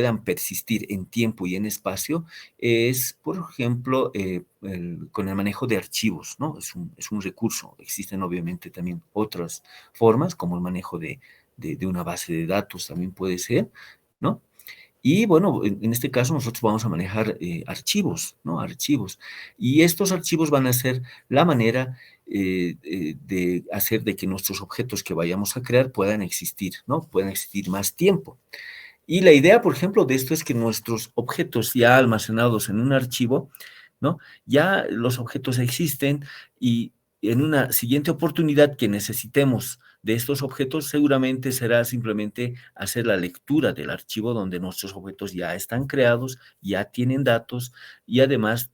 puedan persistir en tiempo y en espacio es, por ejemplo, con el manejo de archivos, ¿no? Es un recurso. Existen obviamente también otras formas, como el manejo de una base de datos también puede ser, ¿no? Y bueno, en este caso nosotros vamos a manejar archivos, ¿no? Archivos. Y estos archivos van a ser la manera de hacer de que nuestros objetos que vayamos a crear puedan existir, ¿no? Puedan existir más tiempo. Y la idea, por ejemplo, de esto es que nuestros objetos ya almacenados en un archivo, ¿no? Ya los objetos existen y en una siguiente oportunidad que necesitemos de estos objetos, seguramente será simplemente hacer la lectura del archivo donde nuestros objetos ya están creados, ya tienen datos y además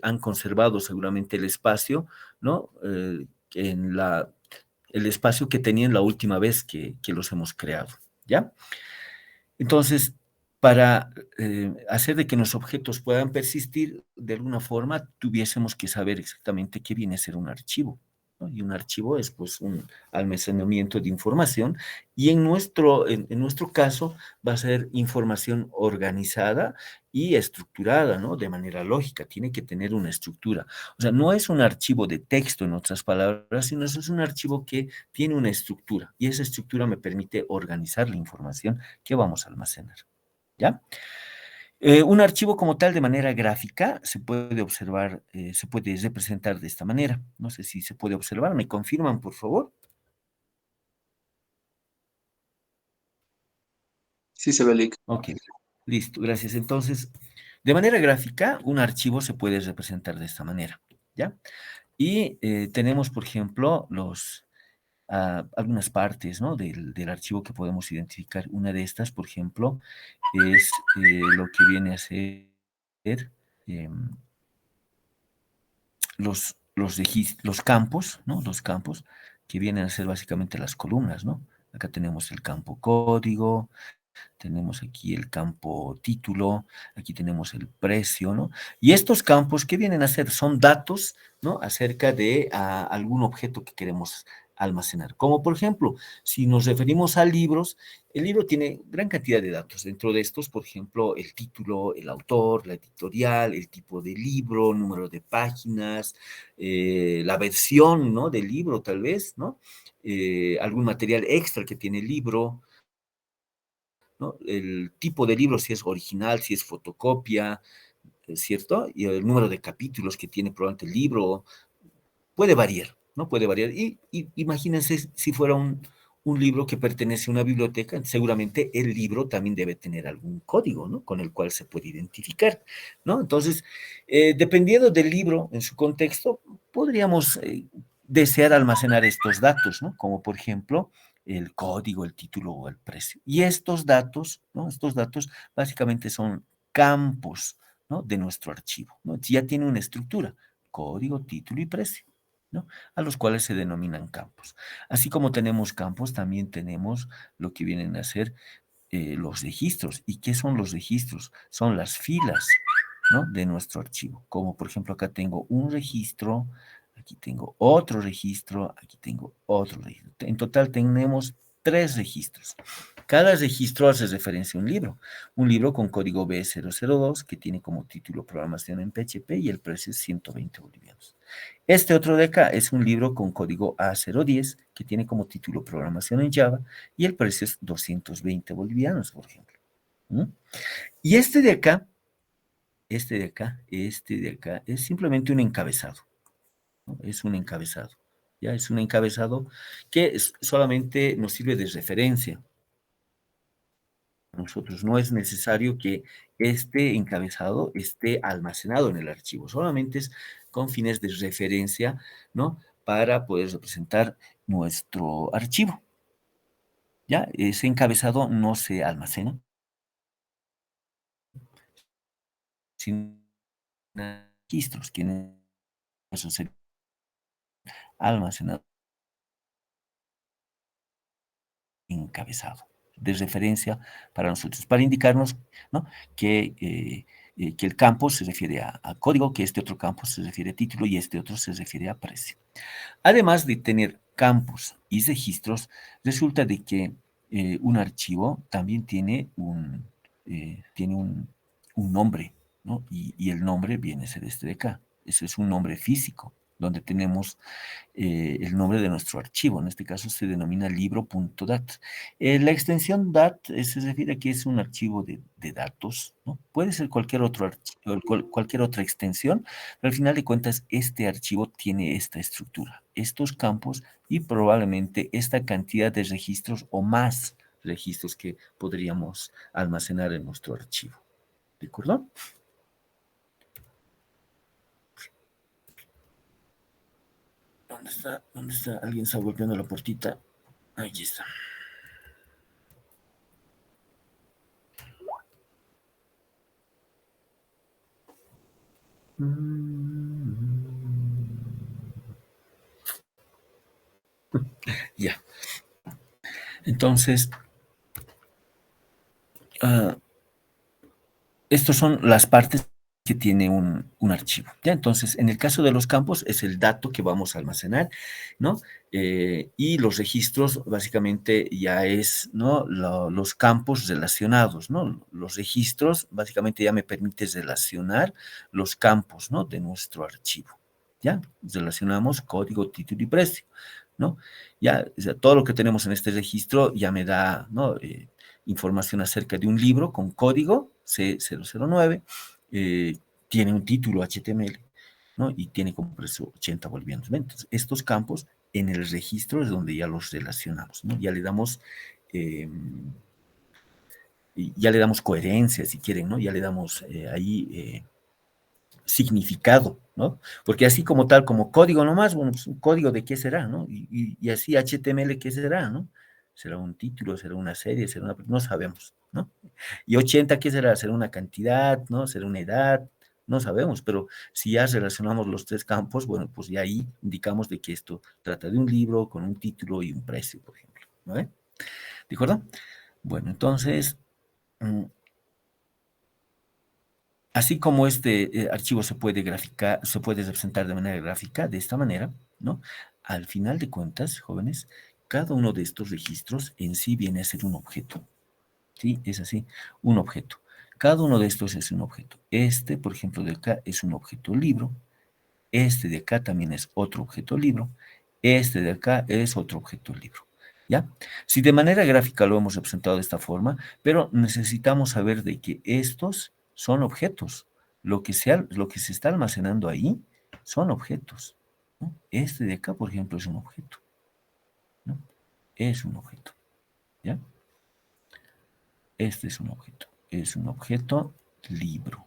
han conservado seguramente el espacio, ¿no? En el espacio que tenían la última vez que los hemos creado, ¿ya? Entonces, para hacer de que los objetos puedan persistir, de alguna forma tuviésemos que saber exactamente qué viene a ser un archivo, ¿no? Y un archivo es pues un almacenamiento de información y en nuestro caso va a ser información organizada y estructurada, ¿no? De manera lógica, tiene que tener una estructura. O sea, no es un archivo de texto, en otras palabras, sino es un archivo que tiene una estructura y esa estructura me permite organizar la información que vamos a almacenar, ¿ya? Un archivo como tal de manera gráfica se puede observar, se puede representar de esta manera. No sé si se puede observar, ¿me confirman, por favor? Sí se ve, Lick. Ok, listo, gracias. Entonces, de manera gráfica, un archivo se puede representar de esta manera, ¿ya? Y tenemos, por ejemplo, algunas partes, ¿no? Del archivo que podemos identificar. Una de estas, por ejemplo, es lo que viene a ser em, los campos, ¿no? Los campos que vienen a ser básicamente las columnas, ¿no? Acá tenemos el campo código, tenemos aquí el campo título, aquí tenemos el precio, ¿no? Y estos campos, ¿qué vienen a ser? Son datos, ¿no? Acerca de algún objeto que queremos almacenar. Como por ejemplo, si nos referimos a libros, el libro tiene gran cantidad de datos. Dentro de estos, por ejemplo, el título, el autor, la editorial, el tipo de libro, número de páginas, la versión, ¿no? Del libro, tal vez, ¿no? Algún material extra que tiene el libro, ¿no? El tipo de libro, si es original, si es fotocopia, ¿cierto? Y el número de capítulos que tiene probablemente el libro, puede variar, ¿no? Puede variar. Y imagínense si fuera un libro que pertenece a una biblioteca, seguramente el libro también debe tener algún código, ¿no? Con el cual se puede identificar, ¿no? Entonces, dependiendo del libro en su contexto, podríamos desear almacenar estos datos, ¿no? Como por ejemplo el código, el título o el precio. Y estos datos, ¿no? Estos datos básicamente son campos, ¿no? De nuestro archivo, ¿no? Ya tiene una estructura, código, título y precio, ¿no? A los cuales se denominan campos. Así como tenemos campos, también tenemos lo que vienen a ser los registros. ¿Y qué son los registros? Son las filas, ¿no? De nuestro archivo. Como por ejemplo acá tengo un registro, aquí tengo otro registro, aquí tengo otro registro. En total tenemos 3 registros. Cada registro hace referencia a un libro con código B002 que tiene como título programación en PHP y el precio es 120 bolivianos. Este otro de acá es un libro con código A010 que tiene como título programación en Java y el precio es 220 bolivianos, por ejemplo. ¿Mm? Y este de acá es simplemente un encabezado, ¿no? Es un encabezado, ya es un encabezado que solamente nos sirve de referencia. Nosotros no es necesario que este encabezado esté almacenado en el archivo, solamente es con fines de referencia, ¿no? Para poder representar nuestro archivo, ¿ya? Ese encabezado no se almacena, sino registros, que no ser almacenado encabezado de referencia para nosotros, para indicarnos, ¿no? Que el campo se refiere a código, que este otro campo se refiere a título y este otro se refiere a precio. Además de tener campos y registros, resulta de que un archivo también tiene tiene un nombre, ¿no? Y el nombre viene a ser este de acá. Ese es un nombre físico, donde tenemos el nombre de nuestro archivo. En este caso se denomina libro.dat. La extensión DAT se refiere a que es un archivo de datos, ¿no? Puede ser cualquier otro archivo, cualquier otra extensión, pero al final de cuentas este archivo tiene esta estructura, estos campos y probablemente esta cantidad de registros o más registros que podríamos almacenar en nuestro archivo. ¿De acuerdo? ¿Dónde está? ¿Dónde está? Alguien está golpeando la puertita. Aquí está. Ya. Entonces, estas son las partes que tiene un archivo. ¿Ya? Entonces, en el caso de los campos, es el dato que vamos a almacenar, ¿no? Y los registros, básicamente, ya es, ¿no? Los campos relacionados, ¿no? Los registros, básicamente, ya me permite relacionar los campos, ¿no? De nuestro archivo. ¿Ya? Relacionamos código, título y precio, ¿no? Ya, o sea, todo lo que tenemos en este registro ya me da, ¿no? Información acerca de un libro con código C009, tiene un título HTML, ¿no? Y tiene como precio 80 bolivianos. Entonces, estos campos en el registro es donde ya los relacionamos, ¿no? Ya le damos coherencia, si quieren, ¿no? Ya le damos ahí significado, ¿no? Porque así como tal, como código nomás, bueno, pues un código de qué será, ¿no? Y así HTML, ¿qué será, no? ¿Será un título, será una serie, será una... No sabemos, ¿no? Y 80, ¿qué será? ¿Será una cantidad, no? ¿Será una edad? No sabemos, pero si ya relacionamos los tres campos, bueno, pues ya ahí indicamos de que esto trata de un libro con un título y un precio, por ejemplo, ¿no? ¿De acuerdo? Bueno, entonces, así como este archivo se puede graficar, se puede representar de manera gráfica, de esta manera, ¿no? Al final de cuentas, jóvenes, cada uno de estos registros en sí viene a ser un objeto. ¿Sí? Es así, un objeto. Cada uno de estos es un objeto. Este, por ejemplo, de acá es un objeto libro. Este de acá también es otro objeto libro. Este de acá es otro objeto libro. ¿Ya? Si de manera gráfica lo hemos representado de esta forma, pero necesitamos saber de que estos son objetos. Lo que se está almacenando ahí son objetos, ¿no? Este de acá, por ejemplo, es un objeto, ¿no? Es un objeto, ¿ya? Este es un objeto libro,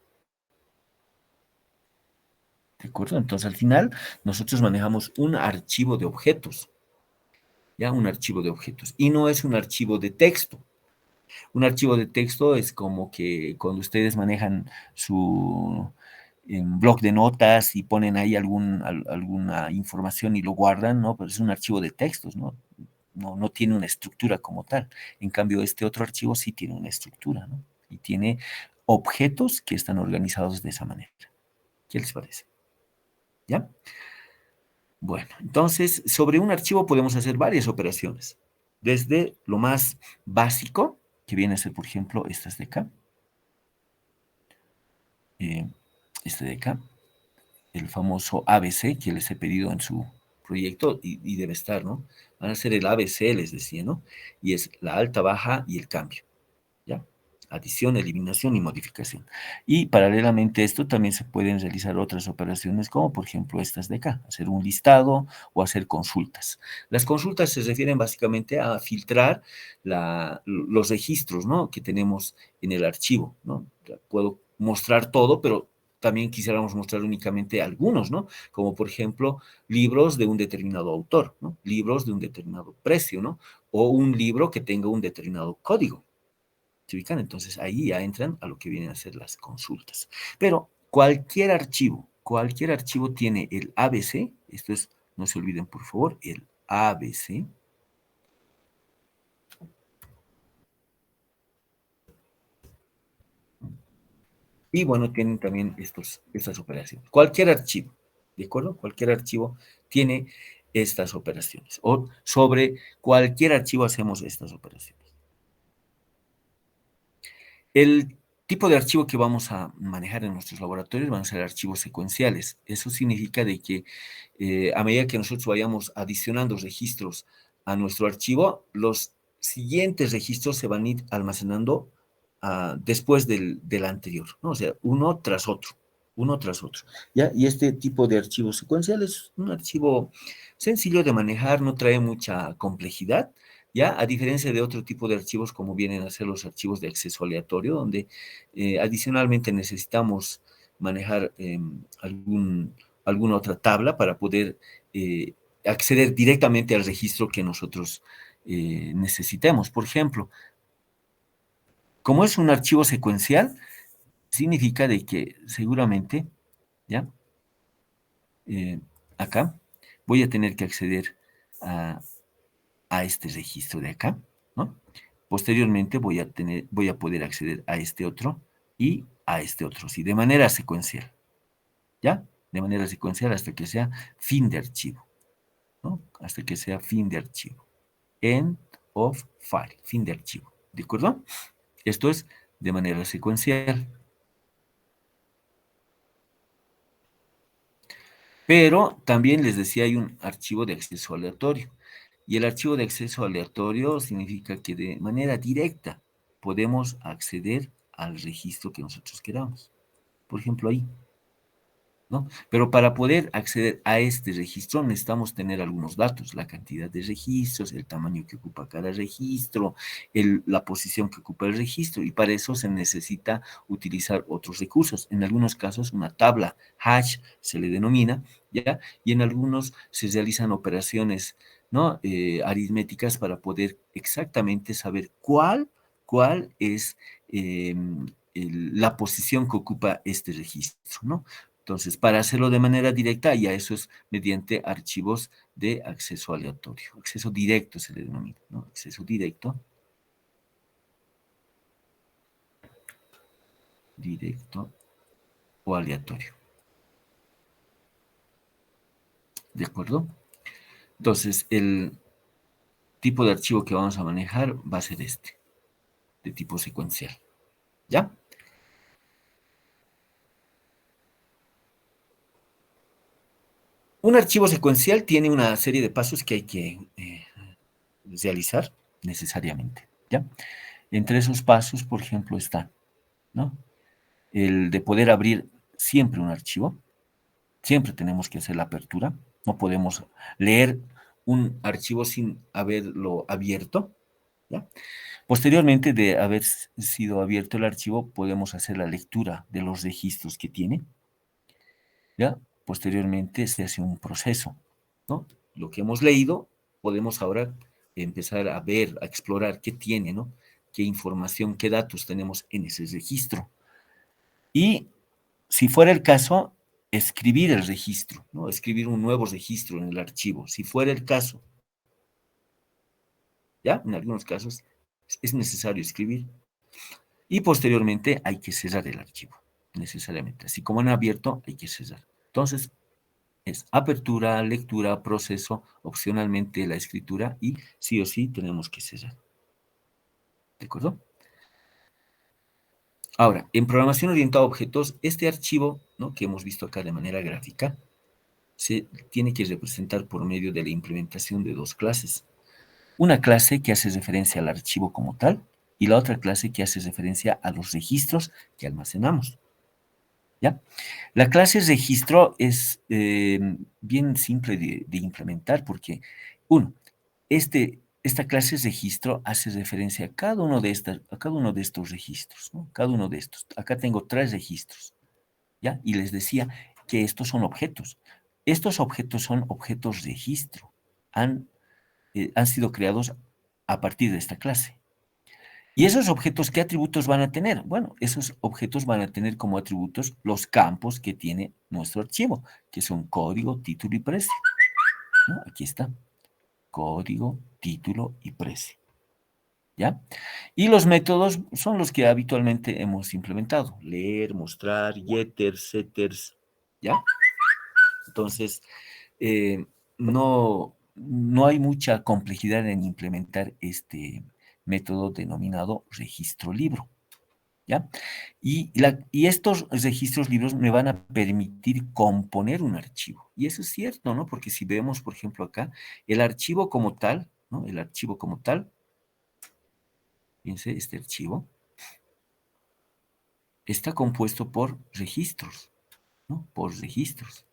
¿de acuerdo? Entonces, al final, nosotros manejamos un archivo de objetos, ¿ya? Un archivo de objetos, y no es un archivo de texto. Un archivo de texto es como que cuando ustedes manejan su blog de notas y ponen ahí alguna información y lo guardan, ¿no? Pero es un archivo de textos, ¿no? No tiene una estructura como tal. En cambio, este otro archivo sí tiene una estructura, ¿no? Y tiene objetos que están organizados de esa manera. ¿Qué les parece? ¿Ya? Bueno, entonces, sobre un archivo podemos hacer varias operaciones. Desde lo más básico, que viene a ser, por ejemplo, estas de acá. Eh, este de acá, el famoso ABC que les he pedido en su proyecto y debe estar, ¿no? Van a ser el ABC, les decía, ¿no? Y es la alta, baja y el cambio, ¿ya? Adición, eliminación y modificación. Y paralelamente a esto también se pueden realizar otras operaciones como por ejemplo estas de acá, hacer un listado o hacer consultas. Las consultas se refieren básicamente a filtrar los registros, ¿no? Que tenemos en el archivo, ¿no? Puedo mostrar todo, pero también quisiéramos mostrar únicamente algunos, ¿no? Como por ejemplo, libros de un determinado autor, ¿no? Libros de un determinado precio, ¿no? O un libro que tenga un determinado código. ¿Se ubican? Entonces ahí ya entran a lo que vienen a ser las consultas. Pero cualquier archivo tiene el ABC, esto es, no se olviden por favor, el ABC, y bueno, tienen también estas operaciones. Cualquier archivo, ¿de acuerdo? Cualquier archivo tiene estas operaciones. O sobre cualquier archivo hacemos estas operaciones. El tipo de archivo que vamos a manejar en nuestros laboratorios van a ser archivos secuenciales. Eso significa de que a medida que nosotros vayamos adicionando registros a nuestro archivo, los siguientes registros se van a ir almacenando después del anterior, ¿no? O sea, uno tras otro, uno tras otro. ¿Ya? Y este tipo de archivo secuencial es un archivo sencillo de manejar, no trae mucha complejidad, ¿ya? A diferencia de otro tipo de archivos como vienen a ser los archivos de acceso aleatorio, donde adicionalmente necesitamos manejar alguna otra tabla para poder acceder directamente al registro que nosotros necesitemos. Por ejemplo, como es un archivo secuencial, significa de que seguramente, ¿ya? Eh, acá voy a tener que acceder a, a este registro de acá, ¿no? Posteriormente voy a poder acceder a este otro y a este otro, sí, de manera secuencial, ¿ya? De manera secuencial hasta que sea fin de archivo, ¿no? Hasta que sea fin de archivo. End of file, fin de archivo, ¿de acuerdo? Esto es de manera secuencial. Pero también les decía, hay un archivo de acceso aleatorio. Y el archivo de acceso aleatorio significa que de manera directa podemos acceder al registro que nosotros queramos. Por ejemplo, ahí, ¿no? Pero para poder acceder a este registro necesitamos tener algunos datos, la cantidad de registros, el tamaño que ocupa cada registro, la posición que ocupa el registro, y para eso se necesita utilizar otros recursos. En algunos casos una tabla hash se le denomina, ¿ya? Y en algunos se realizan operaciones, ¿no? Aritméticas para poder exactamente saber cuál es la posición que ocupa este registro, ¿no? Entonces, para hacerlo de manera directa, ya eso es mediante archivos de acceso aleatorio. Acceso directo se le denomina, ¿no? Acceso directo. Directo o aleatorio. ¿De acuerdo? Entonces, el tipo de archivo que vamos a manejar va a ser este, de tipo secuencial. ¿Ya? Un archivo secuencial tiene una serie de pasos que hay que realizar necesariamente. ¿Ya? Entre esos pasos, por ejemplo, están, ¿no? El de poder abrir siempre un archivo. Siempre tenemos que hacer la apertura. No podemos leer un archivo sin haberlo abierto, ¿ya? Posteriormente de haber sido abierto el archivo, podemos hacer la lectura de los registros que tiene, ¿ya? Posteriormente se hace un proceso, ¿no? Lo que hemos leído, podemos ahora empezar a ver, a explorar qué tiene, ¿no? Qué información, qué datos tenemos en ese registro. Y si fuera el caso, escribir el registro, ¿no? Escribir un nuevo registro en el archivo. Si fuera el caso, ¿ya? En algunos casos es necesario escribir. Y posteriormente hay que cerrar el archivo, necesariamente. Así como en abierto, hay que cerrar. Entonces, es apertura, lectura, proceso, opcionalmente la escritura y sí o sí tenemos que cerrar. ¿De acuerdo? Ahora, en programación orientada a objetos, este archivo, ¿no? Que hemos visto acá de manera gráfica, se tiene que representar por medio de la implementación de dos clases. Una clase que hace referencia al archivo como tal y la otra clase que hace referencia a los registros que almacenamos. ¿Ya? La clase registro es bien simple de implementar porque, uno, esta clase registro hace referencia a cada uno de estos registros, ¿no? Cada uno de estos. Acá tengo 3 registros, ¿ya? Y les decía que estos son objetos. Estos objetos son objetos registro. Han sido creados a partir de esta clase. ¿Y esos objetos qué atributos van a tener? Bueno, esos objetos van a tener como atributos los campos que tiene nuestro archivo, que son código, título y precio, ¿no? Aquí está, código, título y precio, ¿ya? Y los métodos son los que habitualmente hemos implementado, leer, mostrar, getters, setters, ¿ya? Entonces, eh, no hay mucha complejidad en implementar este método denominado registro libro. ¿ya? Y estos registros libros me van a permitir componer un archivo. Y eso es cierto, ¿no? Porque si vemos, por ejemplo, acá, el archivo como tal, ¿no? El archivo como tal, fíjense, este archivo, está compuesto por registros, ¿no? Por registros.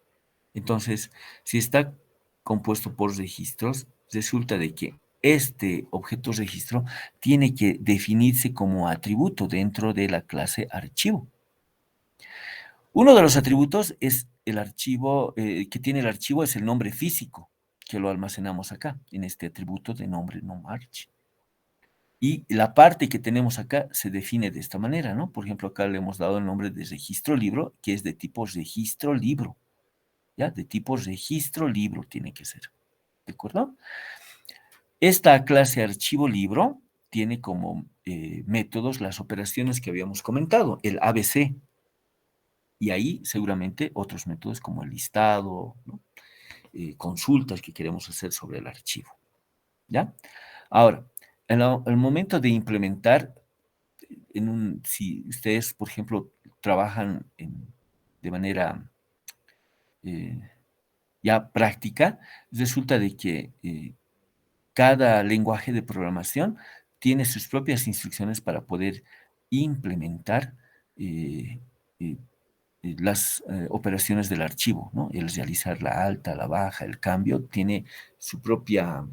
Entonces, si está compuesto por registros, resulta de que este objeto registro tiene que definirse como atributo dentro de la clase archivo. Uno de los atributos es el archivo, que tiene el archivo es el nombre físico, que lo almacenamos acá, en este atributo de nombre nomarch. Y la parte que tenemos acá se define de esta manera, ¿no? Por ejemplo, acá le hemos dado el nombre de registro libro, que es de tipo registro libro, ¿ya? De tipo registro libro tiene que ser, ¿de acuerdo? Esta clase archivo libro tiene como métodos las operaciones que habíamos comentado, el ABC, y ahí seguramente otros métodos como el listado, ¿no? Consultas que queremos hacer sobre el archivo, ¿ya? Ahora, en el momento de implementar, si ustedes, por ejemplo, trabajan de manera eh, ya práctica, resulta de que cada lenguaje de programación tiene sus propias instrucciones para poder implementar eh, eh, las operaciones del archivo, ¿no? El realizar la alta, la baja, el cambio, tiene su propia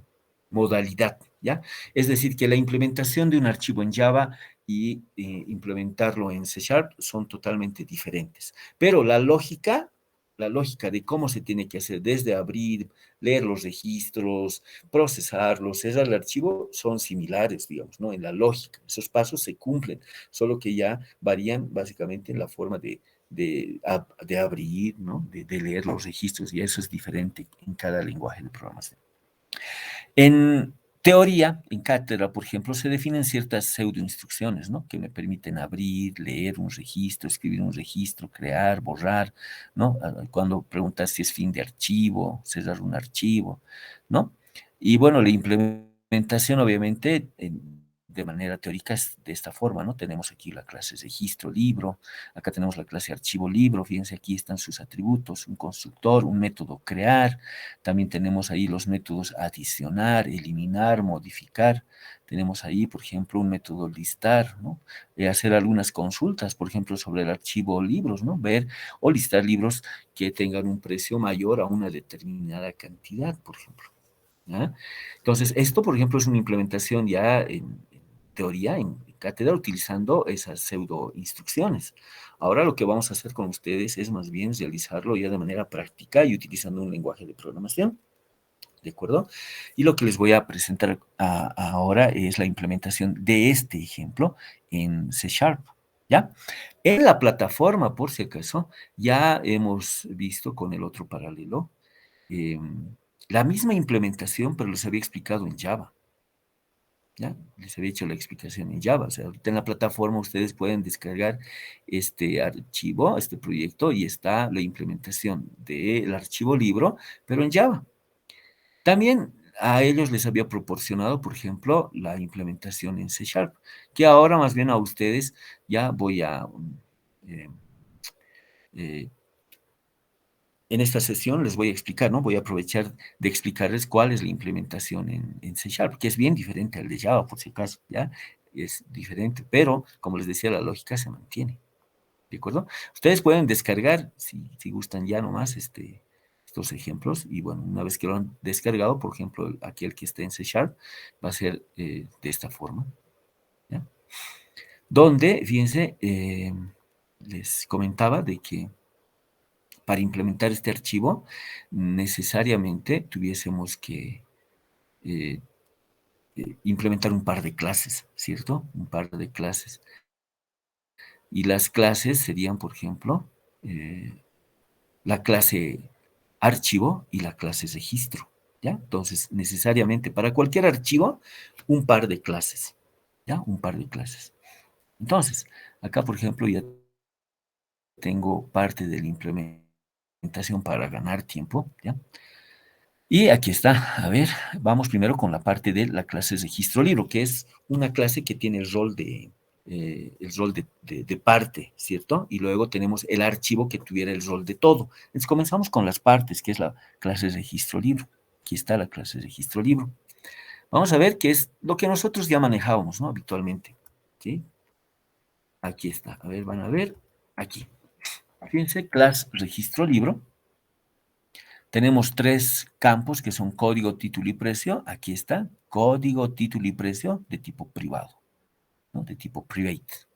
modalidad, ¿ya? Es decir, que la implementación de un archivo en Java y implementarlo en C Sharp son totalmente diferentes. Pero la lógica de cómo se tiene que hacer desde abrir, leer los registros, procesarlos, cerrar el archivo, son similares, digamos, ¿no? En la lógica, esos pasos se cumplen, solo que ya varían básicamente en la forma de abrir, ¿no? De leer los registros, y eso es diferente en cada lenguaje de programación. En teoría, en cátedra, por ejemplo, se definen ciertas pseudoinstrucciones, ¿no? Que me permiten abrir, leer un registro, escribir un registro, crear, borrar, ¿no? Cuando preguntas si es fin de archivo, cerrar un archivo, ¿no? Y bueno, la implementación, obviamente, de manera teórica es de esta forma, ¿no? Tenemos aquí la clase registro libro, acá tenemos la clase archivo libro, fíjense, aquí están sus atributos, un constructor, un método crear, también tenemos ahí los métodos adicionar, eliminar, modificar. Tenemos ahí, por ejemplo, un método listar, ¿no? Hacer algunas consultas, por ejemplo, sobre el archivo libros, ¿no? Ver o listar libros que tengan un precio mayor a una determinada cantidad, por ejemplo. ¿Ya? Entonces, esto, por ejemplo, es una implementación ya en teoría, en cátedra, utilizando esas pseudo instrucciones. Ahora lo que vamos a hacer con ustedes es más bien realizarlo ya de manera práctica y utilizando un lenguaje de programación, ¿de acuerdo? Y lo que les voy a presentar ahora es la implementación de este ejemplo en C Sharp, ¿ya? En la plataforma, por si acaso, ya hemos visto con el otro paralelo la misma implementación, pero les había explicado en Java. ¿Ya? Les había hecho la explicación en Java. O sea, ahorita en la plataforma ustedes pueden descargar este archivo, este proyecto, y está la implementación del archivo libro, pero en Java. También a ellos les había proporcionado, por ejemplo, la implementación en C Sharp, que ahora más bien a ustedes ya voy a eh, eh, en esta sesión les voy a explicar, ¿no? Voy a aprovechar de explicarles cuál es la implementación en C Sharp, que es bien diferente al de Java, por si acaso, ¿ya? Es diferente, pero, como les decía, la lógica se mantiene, ¿de acuerdo? Ustedes pueden descargar, si gustan ya nomás, estos ejemplos, y bueno, una vez que lo han descargado, por ejemplo, aquí el que esté en C Sharp, va a ser de esta forma, ¿ya? Donde, fíjense, les comentaba de que para implementar este archivo, necesariamente tuviésemos que eh, implementar un par de clases, ¿cierto? Un par de clases. Y las clases serían, por ejemplo, la clase archivo y la clase registro, ¿ya? Entonces, necesariamente para cualquier archivo, un par de clases, ¿ya? Un par de clases. Entonces, acá, por ejemplo, ya tengo parte de la implementación para ganar tiempo, ¿ya? Y aquí está, a ver, vamos primero con la parte de la clase registro libro, que es una clase que tiene el rol el rol de parte, ¿cierto? Y luego tenemos el archivo que tuviera el rol de todo. Entonces comenzamos con las partes, que es la clase registro libro. Aquí está la clase registro libro. Vamos a ver qué es lo que nosotros ya manejábamos, ¿no? Habitualmente, ¿sí? Aquí está. A ver, van a ver. Aquí. Fíjense, clase registro libro. Tenemos tres campos que son código, título y precio. Aquí está. Código, título y precio de tipo privado, ¿no? De tipo private.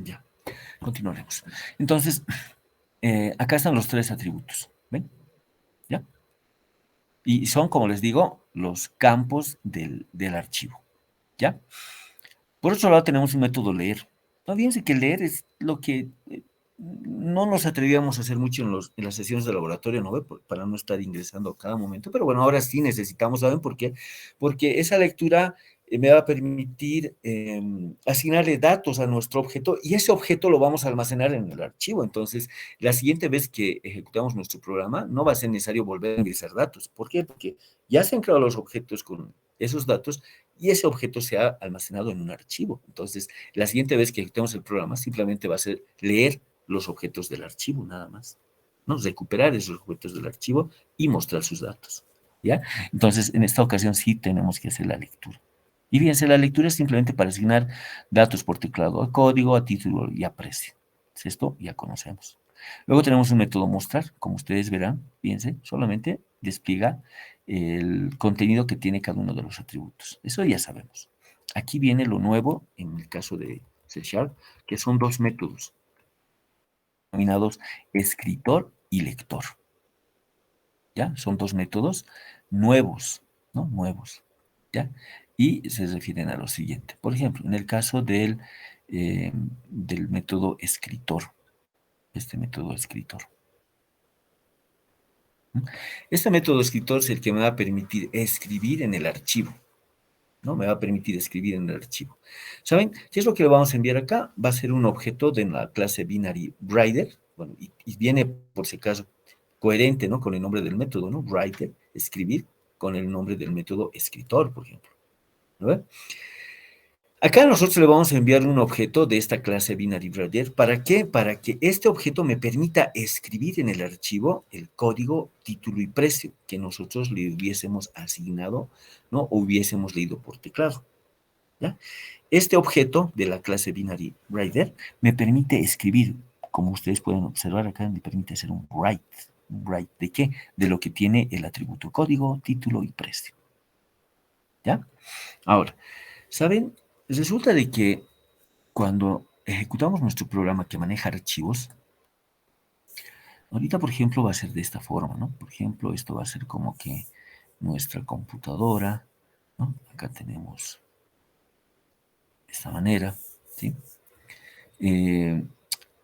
Ya, continuaremos. Entonces, acá están los tres atributos. ¿Ven? ¿Ya? Y son, como les digo, los campos del archivo. ¿Ya? Por otro lado, tenemos un método leer. No, fíjense que leer es lo que no nos atrevíamos a hacer mucho en las sesiones de laboratorio, ¿no? Para no estar ingresando a cada momento, pero bueno, ahora sí necesitamos, ¿saben por qué? Porque esa lectura me va a permitir asignarle datos a nuestro objeto y ese objeto lo vamos a almacenar en el archivo. Entonces, la siguiente vez que ejecutamos nuestro programa, no va a ser necesario volver a ingresar datos. ¿Por qué? Porque ya se han creado los objetos con esos datos y ese objeto se ha almacenado en un archivo. Entonces, la siguiente vez que ejecutemos el programa, simplemente va a ser leer los objetos del archivo, nada más. ¿No? Recuperar esos objetos del archivo y mostrar sus datos. ¿Ya? Entonces, en esta ocasión sí tenemos que hacer la lectura. Y fíjense, la lectura es simplemente para asignar datos por teclado a código, a título y a precio. Esto ya conocemos. Luego tenemos un método mostrar, como ustedes verán, fíjense, solamente despliega el contenido que tiene cada uno de los atributos. Eso ya sabemos. Aquí viene lo nuevo en el caso de C Sharp, que son dos métodos denominados escritor y lector. ¿Ya? Son dos métodos nuevos, ¿no? Nuevos, ¿ya? Y se refieren a lo siguiente. Por ejemplo, en el caso del método escritor, este método escritor. Este método escritor es el que me va a permitir escribir en el archivo, ¿no? Me va a permitir escribir en el archivo. ¿Saben? ¿Qué es lo que le vamos a enviar acá? Va a ser un objeto de la clase binary writer, bueno, y viene, por si acaso, coherente, ¿no? Con el nombre del método, ¿no? Writer, escribir, con el nombre del método escritor, por ejemplo. ¿No? Acá nosotros le vamos a enviar un objeto de esta clase binary writer. ¿Para qué? Para que este objeto me permita escribir en el archivo el código, título y precio que nosotros le hubiésemos asignado, ¿no? O hubiésemos leído por teclado. ¿Ya? Este objeto de la clase binary writer me permite escribir, como ustedes pueden observar acá, me permite hacer un write. ¿Un write de qué? De lo que tiene el atributo código, título y precio. ¿Ya? Ahora, ¿saben? Resulta de que cuando ejecutamos nuestro programa que maneja archivos, ahorita, por ejemplo, va a ser de esta forma, ¿no? Por ejemplo, esto va a ser como que nuestra computadora, ¿no? Acá tenemos de esta manera, ¿sí?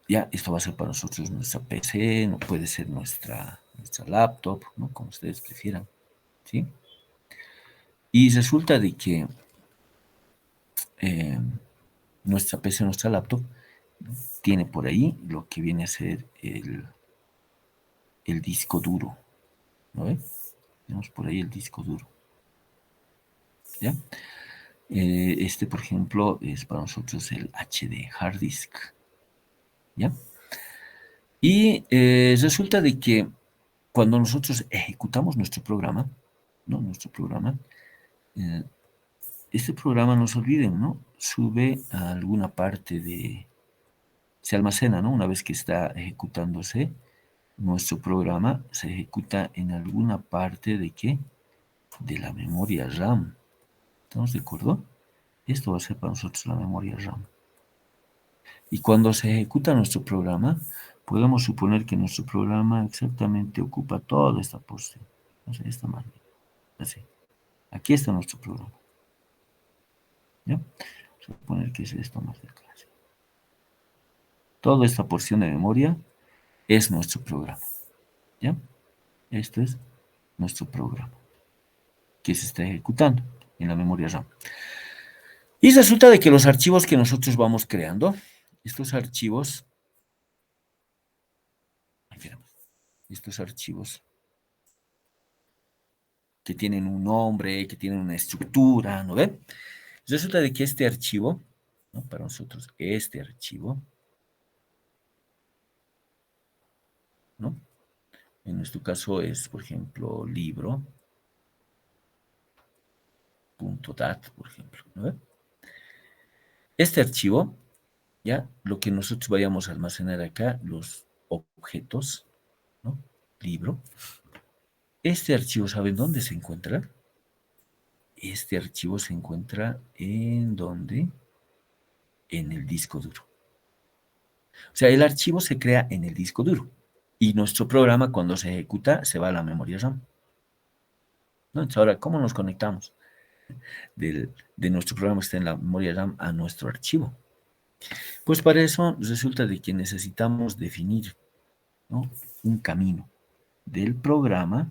Ya, esto va a ser para nosotros nuestra PC, no puede ser nuestra laptop, ¿no? Como ustedes prefieran, ¿sí? Y resulta de que eh, nuestra PC, nuestra laptop, tiene por ahí lo que viene a ser el disco duro, ¿no ve? Tenemos por ahí el disco duro, ¿ya? Este, por ejemplo, es para nosotros el HD, hard disk, ¿ya? Y resulta de que cuando nosotros ejecutamos nuestro programa, ¿no? Nuestro programa, eh, este programa, no se olviden, ¿no? Sube a alguna parte se almacena, ¿no? Una vez que está ejecutándose, nuestro programa se ejecuta en alguna parte de ¿qué? De la memoria RAM. ¿Estamos de acuerdo? Esto va a ser para nosotros la memoria RAM. Y cuando se ejecuta nuestro programa, podemos suponer que nuestro programa exactamente ocupa toda esta porción. O sea, de esta manera. Así. Aquí está nuestro programa. ¿Ya? Suponer que es esto más de clase. Toda esta porción de memoria es nuestro programa, ¿ya? Este es nuestro programa que se está ejecutando en la memoria RAM. Y resulta de que los archivos que nosotros vamos creando, estos archivos, estos archivos que tienen un nombre, que tienen una estructura, ¿no ven? Resulta de que este archivo, ¿no? Para nosotros, este archivo, ¿no? En nuestro caso es, por ejemplo, libro.dat, por ejemplo, ¿no ven? Este archivo, ya, lo que nosotros vayamos a almacenar acá, los objetos, ¿no? Libro. Este archivo, ¿saben dónde se encuentra? Este archivo se encuentra ¿en dónde? En el disco duro. O sea, el archivo se crea en el disco duro. Y nuestro programa, cuando se ejecuta, se va a la memoria RAM, ¿no? Entonces, ahora, ¿cómo nos conectamos de nuestro programa que está en la memoria RAM a nuestro archivo? Pues para eso resulta de que necesitamos definir, ¿no? Un camino del programa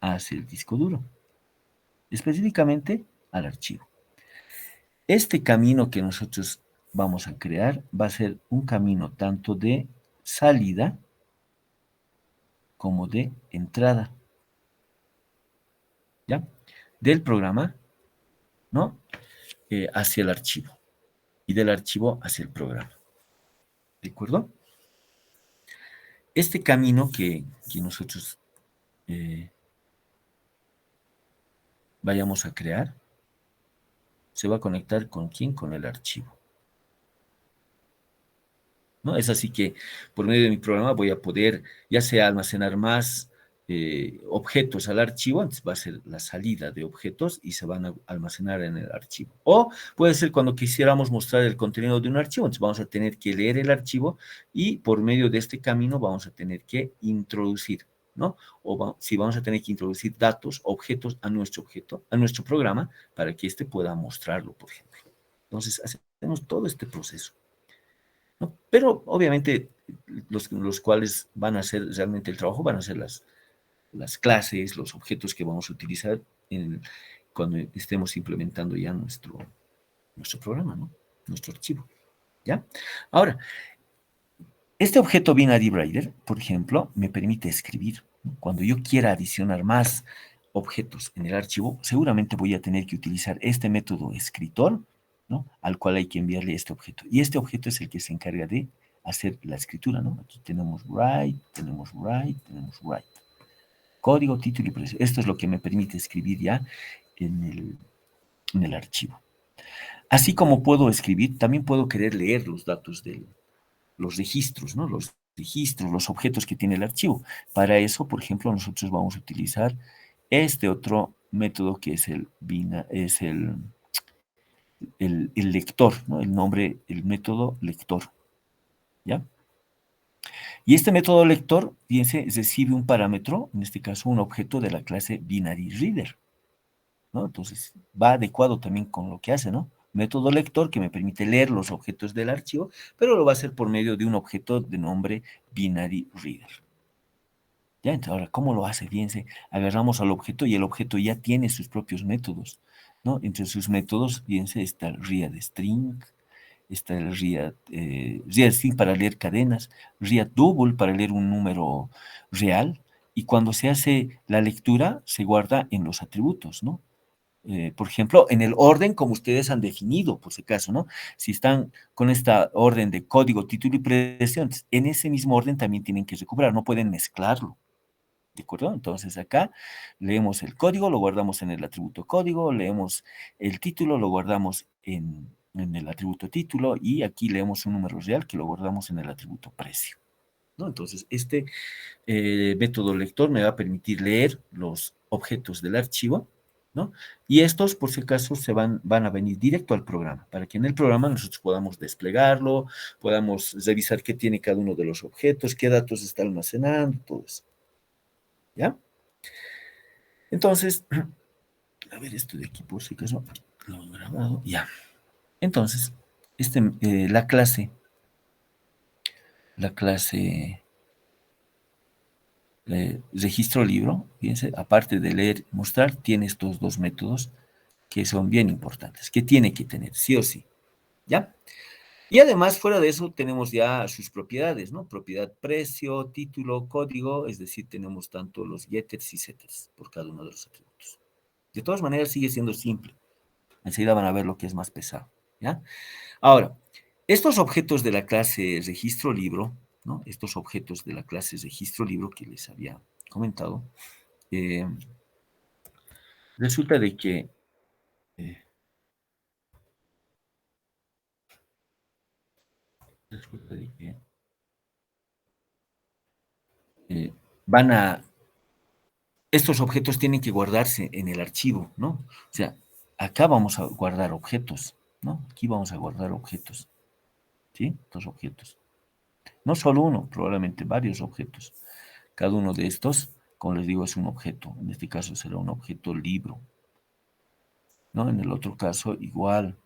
hacia el disco duro, específicamente al archivo. Este camino que nosotros vamos a crear va a ser un camino tanto de salida como de entrada, ¿ya? Del programa, ¿no? Hacia el archivo y del archivo hacia el programa, ¿de acuerdo? Este camino que nosotros vayamos a crear se va a conectar ¿con quién? Con el archivo, ¿no? Es así que por medio de mi programa voy a poder ya sea almacenar más objetos al archivo, entonces va a ser la salida de objetos y se van a almacenar en el archivo. O puede ser cuando quisiéramos mostrar el contenido de un archivo, entonces vamos a tener que leer el archivo y por medio de este camino vamos a tener que introducir, ¿no? Si vamos a tener que introducir datos, objetos a nuestro objeto, a nuestro programa, para que éste pueda mostrarlo, por ejemplo. Entonces, hacemos todo este proceso, ¿no? Pero obviamente los cuales van a hacer realmente el trabajo van a ser las clases, los objetos que vamos a utilizar cuando estemos implementando ya nuestro programa, ¿no? Nuestro archivo, ¿ya? Ahora, este objeto binary writer, por ejemplo, me permite escribir, ¿no? Cuando yo quiera adicionar más objetos en el archivo, seguramente voy a tener que utilizar este método escritor, ¿no? Al cual hay que enviarle este objeto. Y este objeto es el que se encarga de hacer la escritura, ¿no? Aquí tenemos write, tenemos write, tenemos write. Código, título y precio. Esto es lo que me permite escribir ya en el archivo. Así como puedo escribir, también puedo querer leer los datos de los registros, ¿no? Los registros, los objetos que tiene el archivo. Para eso, por ejemplo, nosotros vamos a utilizar este otro método que es el lector, ¿no? El nombre, el método lector, ¿ya? Y este método lector, fíjense, recibe un parámetro, en este caso un objeto de la clase binary reader, ¿no? Entonces, va adecuado también con lo que hace, ¿no? Método lector que me permite leer los objetos del archivo, pero lo va a hacer por medio de un objeto de nombre binary reader. ¿Ya? Entonces, ahora, ¿cómo lo hace? Fíjense, agarramos al objeto y el objeto ya tiene sus propios métodos, ¿no? Entre sus métodos, fíjense, está el readString, está el readString para leer cadenas, readDouble para leer un número real, y cuando se hace la lectura, se guarda en los atributos, ¿no? Por ejemplo, en el orden como ustedes han definido, por si acaso, ¿no? Si están con esta orden de código, título y precio, en ese mismo orden también tienen que recuperar, no pueden mezclarlo, ¿de acuerdo? Entonces acá leemos el código, lo guardamos en el atributo código, leemos el título, lo guardamos en el atributo título, y aquí leemos un número real que lo guardamos en el atributo precio, ¿no? Entonces, este método lector me va a permitir leer los objetos del archivo, ¿no? Y estos, por si acaso, van a venir directo al programa, para que en el programa nosotros podamos desplegarlo, podamos revisar qué tiene cada uno de los objetos, qué datos está almacenando, todo eso, ¿ya? Entonces, a ver esto de aquí, por si acaso, lo he grabado, ya. Entonces, la clase la clase registro libro, fíjense, aparte de leer y mostrar, tiene estos dos métodos que son bien importantes, que tiene que tener, sí o sí, ¿ya? Y además, fuera de eso, tenemos ya sus propiedades, ¿no? Propiedad precio, título, código, es decir, tenemos tanto los getters y setters por cada uno de los atributos. De todas maneras, sigue siendo simple. Enseguida van a ver lo que es más pesado, ¿ya? Ahora, estos objetos de la clase registro libro, ¿no? Estos objetos de la clase registro libro que les había comentado, eh, resulta de que eh, resulta de que eh, van a estos objetos tienen que guardarse en el archivo, ¿no? O sea, acá vamos a guardar objetos, ¿no? Aquí vamos a guardar objetos, ¿sí? Dos objetos. No solo uno, probablemente varios objetos. Cada uno de estos, como les digo, es un objeto. En este caso será un objeto libro, ¿no? En el otro caso, igual,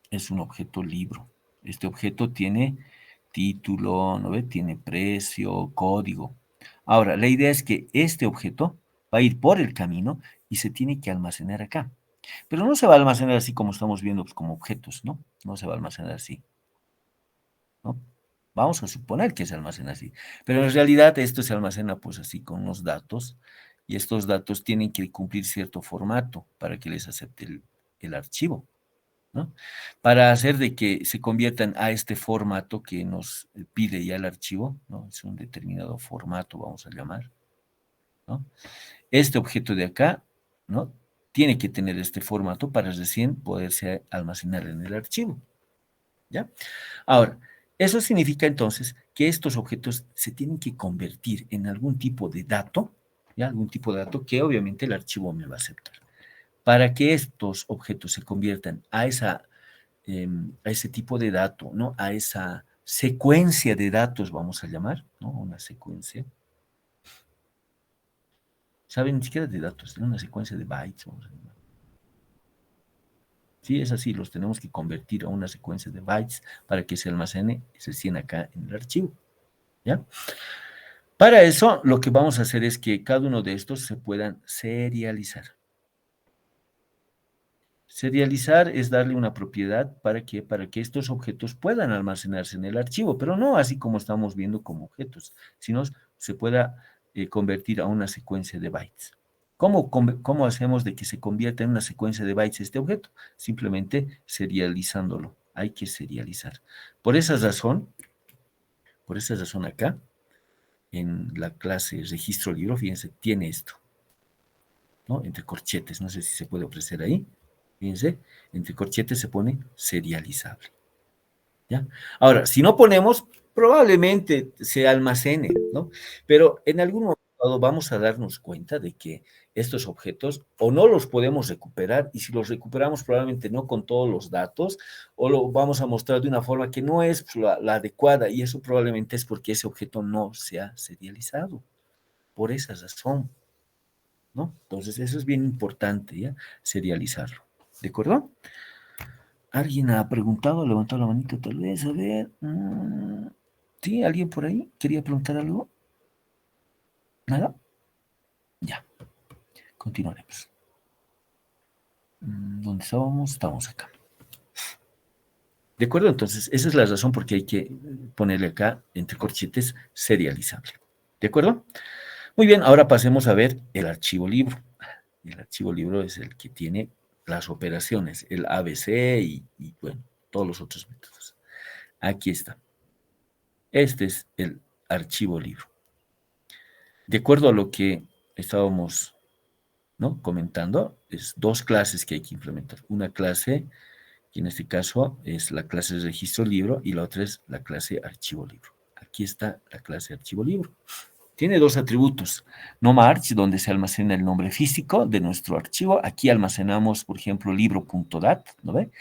es un objeto libro. Este objeto tiene título, ¿no ve? Tiene precio, código. Ahora, la idea es que este objeto va a ir por el camino y se tiene que almacenar acá. Pero no se va a almacenar así como estamos viendo, pues, como objetos, ¿no? No se va a almacenar así, ¿no? Vamos a suponer que se almacena así. Pero en realidad esto se almacena pues así con unos datos y estos datos tienen que cumplir cierto formato para que les acepte el archivo, ¿no? Para hacer de que se conviertan a este formato que nos pide ya el archivo, ¿no? Es un determinado formato, vamos a llamar, ¿no? Este objeto de acá, ¿no? Tiene que tener este formato para recién poderse almacenar en el archivo, ¿ya? Ahora, eso significa entonces que estos objetos se tienen que convertir en algún tipo de dato, ¿ya? Algún tipo de dato que obviamente el archivo me va a aceptar. Para que estos objetos se conviertan a ese tipo de dato, ¿no? A esa secuencia de datos, vamos a llamar, ¿no? Una secuencia. ¿Saben? Ni siquiera de datos, una secuencia de bytes, vamos a llamar. Sí, es así, los tenemos que convertir a una secuencia de bytes para que se almacene recién acá en el archivo, ¿ya? Para eso, lo que vamos a hacer es que cada uno de estos se puedan serializar. Serializar es darle una propiedad para que estos objetos puedan almacenarse en el archivo, pero no así como estamos viendo como objetos, sino se pueda convertir a una secuencia de bytes. ¿Cómo hacemos de que se convierta en una secuencia de bytes este objeto? Simplemente serializándolo. Hay que serializar. Por esa razón, por esa razón acá, en la clase registro libro, fíjense, tiene esto, ¿no? Entre corchetes, no sé si se puede ofrecer ahí. Fíjense, entre corchetes se pone serializable, ¿ya? Ahora, si no ponemos, probablemente se almacene, ¿no? Pero en algún momento vamos a darnos cuenta de que estos objetos o no los podemos recuperar, y si los recuperamos probablemente no con todos los datos, o lo vamos a mostrar de una forma que no es la adecuada, y eso probablemente es porque ese objeto no se ha serializado, por esa razón, ¿no? Entonces, eso es bien importante, ¿ya? Serializarlo, ¿de acuerdo? ¿Alguien ha preguntado, ha levantado la manita tal vez? A ver. ¿Sí? ¿Alguien por ahí quería preguntar algo? ¿Nada? Ya, continuaremos. ¿Dónde estábamos? Estamos acá. ¿De acuerdo? Entonces, esa es la razón por qué hay que ponerle acá, entre corchetes, serializable. ¿De acuerdo? Muy bien, ahora pasemos a ver el archivo libro. El archivo libro es el que tiene las operaciones, el ABC y bueno, todos los otros métodos. Aquí está. Este es el archivo libro. De acuerdo a lo que estábamos, ¿no?, comentando, es dos clases que hay que implementar. Una clase, que en este caso es la clase de registro libro, y la otra es la clase archivo libro. Aquí está la clase archivo libro. Tiene dos atributos. NoMarch, donde se almacena el nombre físico de nuestro archivo. Aquí almacenamos, por ejemplo, libro.dat, ¿no ve?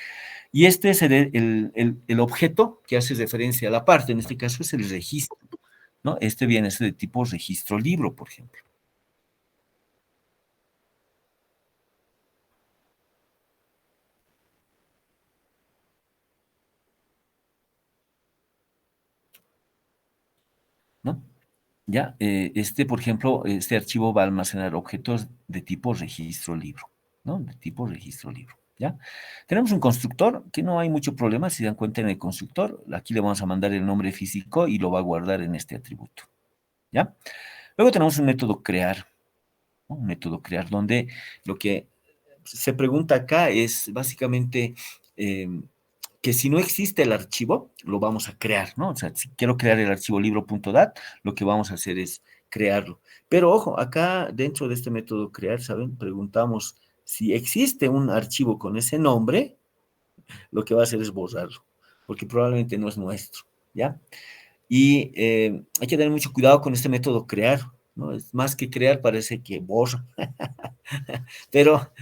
Y este es el objeto que hace referencia a la parte. En este caso es el registro, ¿no? Este viene a ser de tipo registro libro, por ejemplo. ¿ya? Por ejemplo, este archivo va a almacenar objetos de tipo registro libro, ¿no? De tipo registro libro, ¿ya? Tenemos un constructor que no hay mucho problema, si se dan cuenta en el constructor, aquí le vamos a mandar el nombre físico y lo va a guardar en este atributo, ¿ya? Luego tenemos un método crear, ¿no? Un método crear donde lo que se pregunta acá es básicamente eh, que si no existe el archivo, lo vamos a crear, ¿no? O sea, si quiero crear el archivo libro.dat, lo que vamos a hacer es crearlo. Pero ojo, acá dentro de este método crear, ¿saben? Preguntamos si existe un archivo con ese nombre, lo que va a hacer es borrarlo, porque probablemente no es nuestro, ¿ya? Y hay que tener mucho cuidado con este método crear, ¿no? Es más que crear, parece que borra. Pero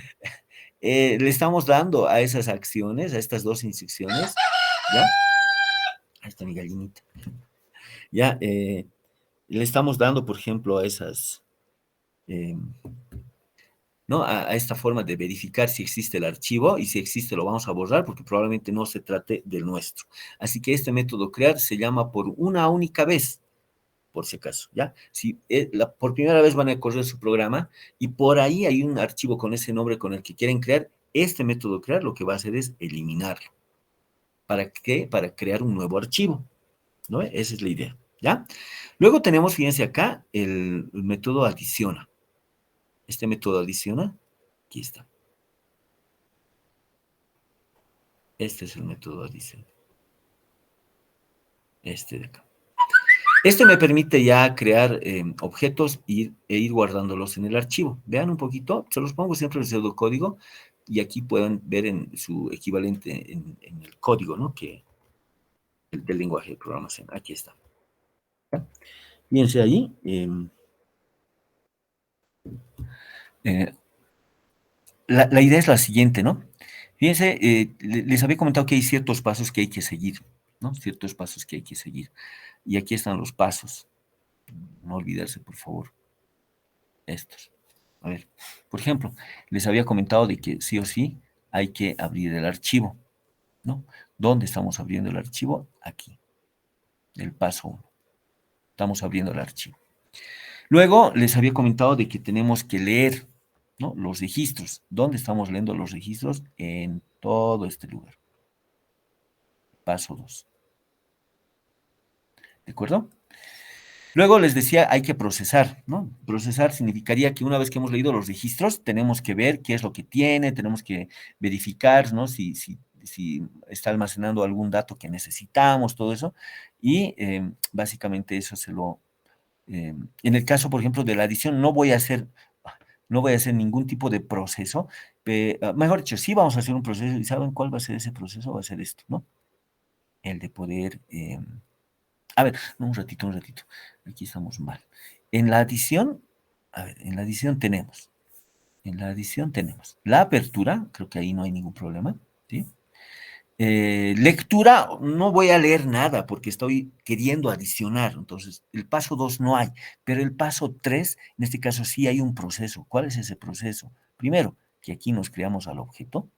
le estamos dando a esas acciones, a estas dos instrucciones, ¿ya? Ahí está mi gallinita. Ya, le estamos dando, por ejemplo, a esas, eh, ¿no? A esta forma de verificar si existe el archivo y si existe lo vamos a borrar porque probablemente no se trate del nuestro. Así que este método crear se llama por una única vez, por si acaso, ¿ya? Si por primera vez van a correr su programa y por ahí hay un archivo con ese nombre con el que quieren crear, este método crear lo que va a hacer es eliminarlo. ¿Para qué? Para crear un nuevo archivo, ¿no? Esa es la idea, ¿ya? Luego tenemos, fíjense acá, el método adiciona. Este método adiciona, aquí está. Este es el método adiciona. Este de acá. Este me permite ya crear objetos e ir guardándolos en el archivo. Vean un poquito, se los pongo siempre en el pseudocódigo y aquí pueden ver en su equivalente en el código, ¿no? Del lenguaje de programación. Aquí está. Fíjense ahí. Eh, la idea es la siguiente, ¿no? Fíjense, les había comentado que hay ciertos pasos que hay que seguir, ¿no? Ciertos pasos que hay que seguir. Y aquí están los pasos. No olvidarse, por favor, estos. A ver, por ejemplo, les había comentado de que sí o sí hay que abrir el archivo, ¿no? ¿Dónde estamos abriendo el archivo? Aquí, el paso 1. Estamos abriendo el archivo. Luego les había comentado de que tenemos que leer, ¿no? Los registros. ¿Dónde estamos leyendo los registros? En todo este lugar. Paso 2. ¿De acuerdo? Luego les decía, hay que procesar, ¿no? Procesar significaría que una vez que hemos leído los registros, tenemos que ver qué es lo que tiene, tenemos que verificar, ¿no? Si está almacenando algún dato que necesitamos, todo eso. Y básicamente eso en el caso, por ejemplo, de la adición, no voy a hacer ningún tipo de proceso. Mejor dicho, sí vamos a hacer un proceso. ¿Y saben cuál va a ser ese proceso? Va a ser esto, ¿no? El de poder... a ver, no, un ratito, un ratito. Aquí estamos mal. En la adición, a ver, en la adición tenemos la apertura, creo que ahí no hay ningún problema, ¿sí? Lectura, no voy a leer nada porque estoy queriendo adicionar, entonces el paso 2 no hay, pero el paso 3, en este caso sí hay un proceso. ¿Cuál es ese proceso? Primero, que aquí nos creamos al objeto,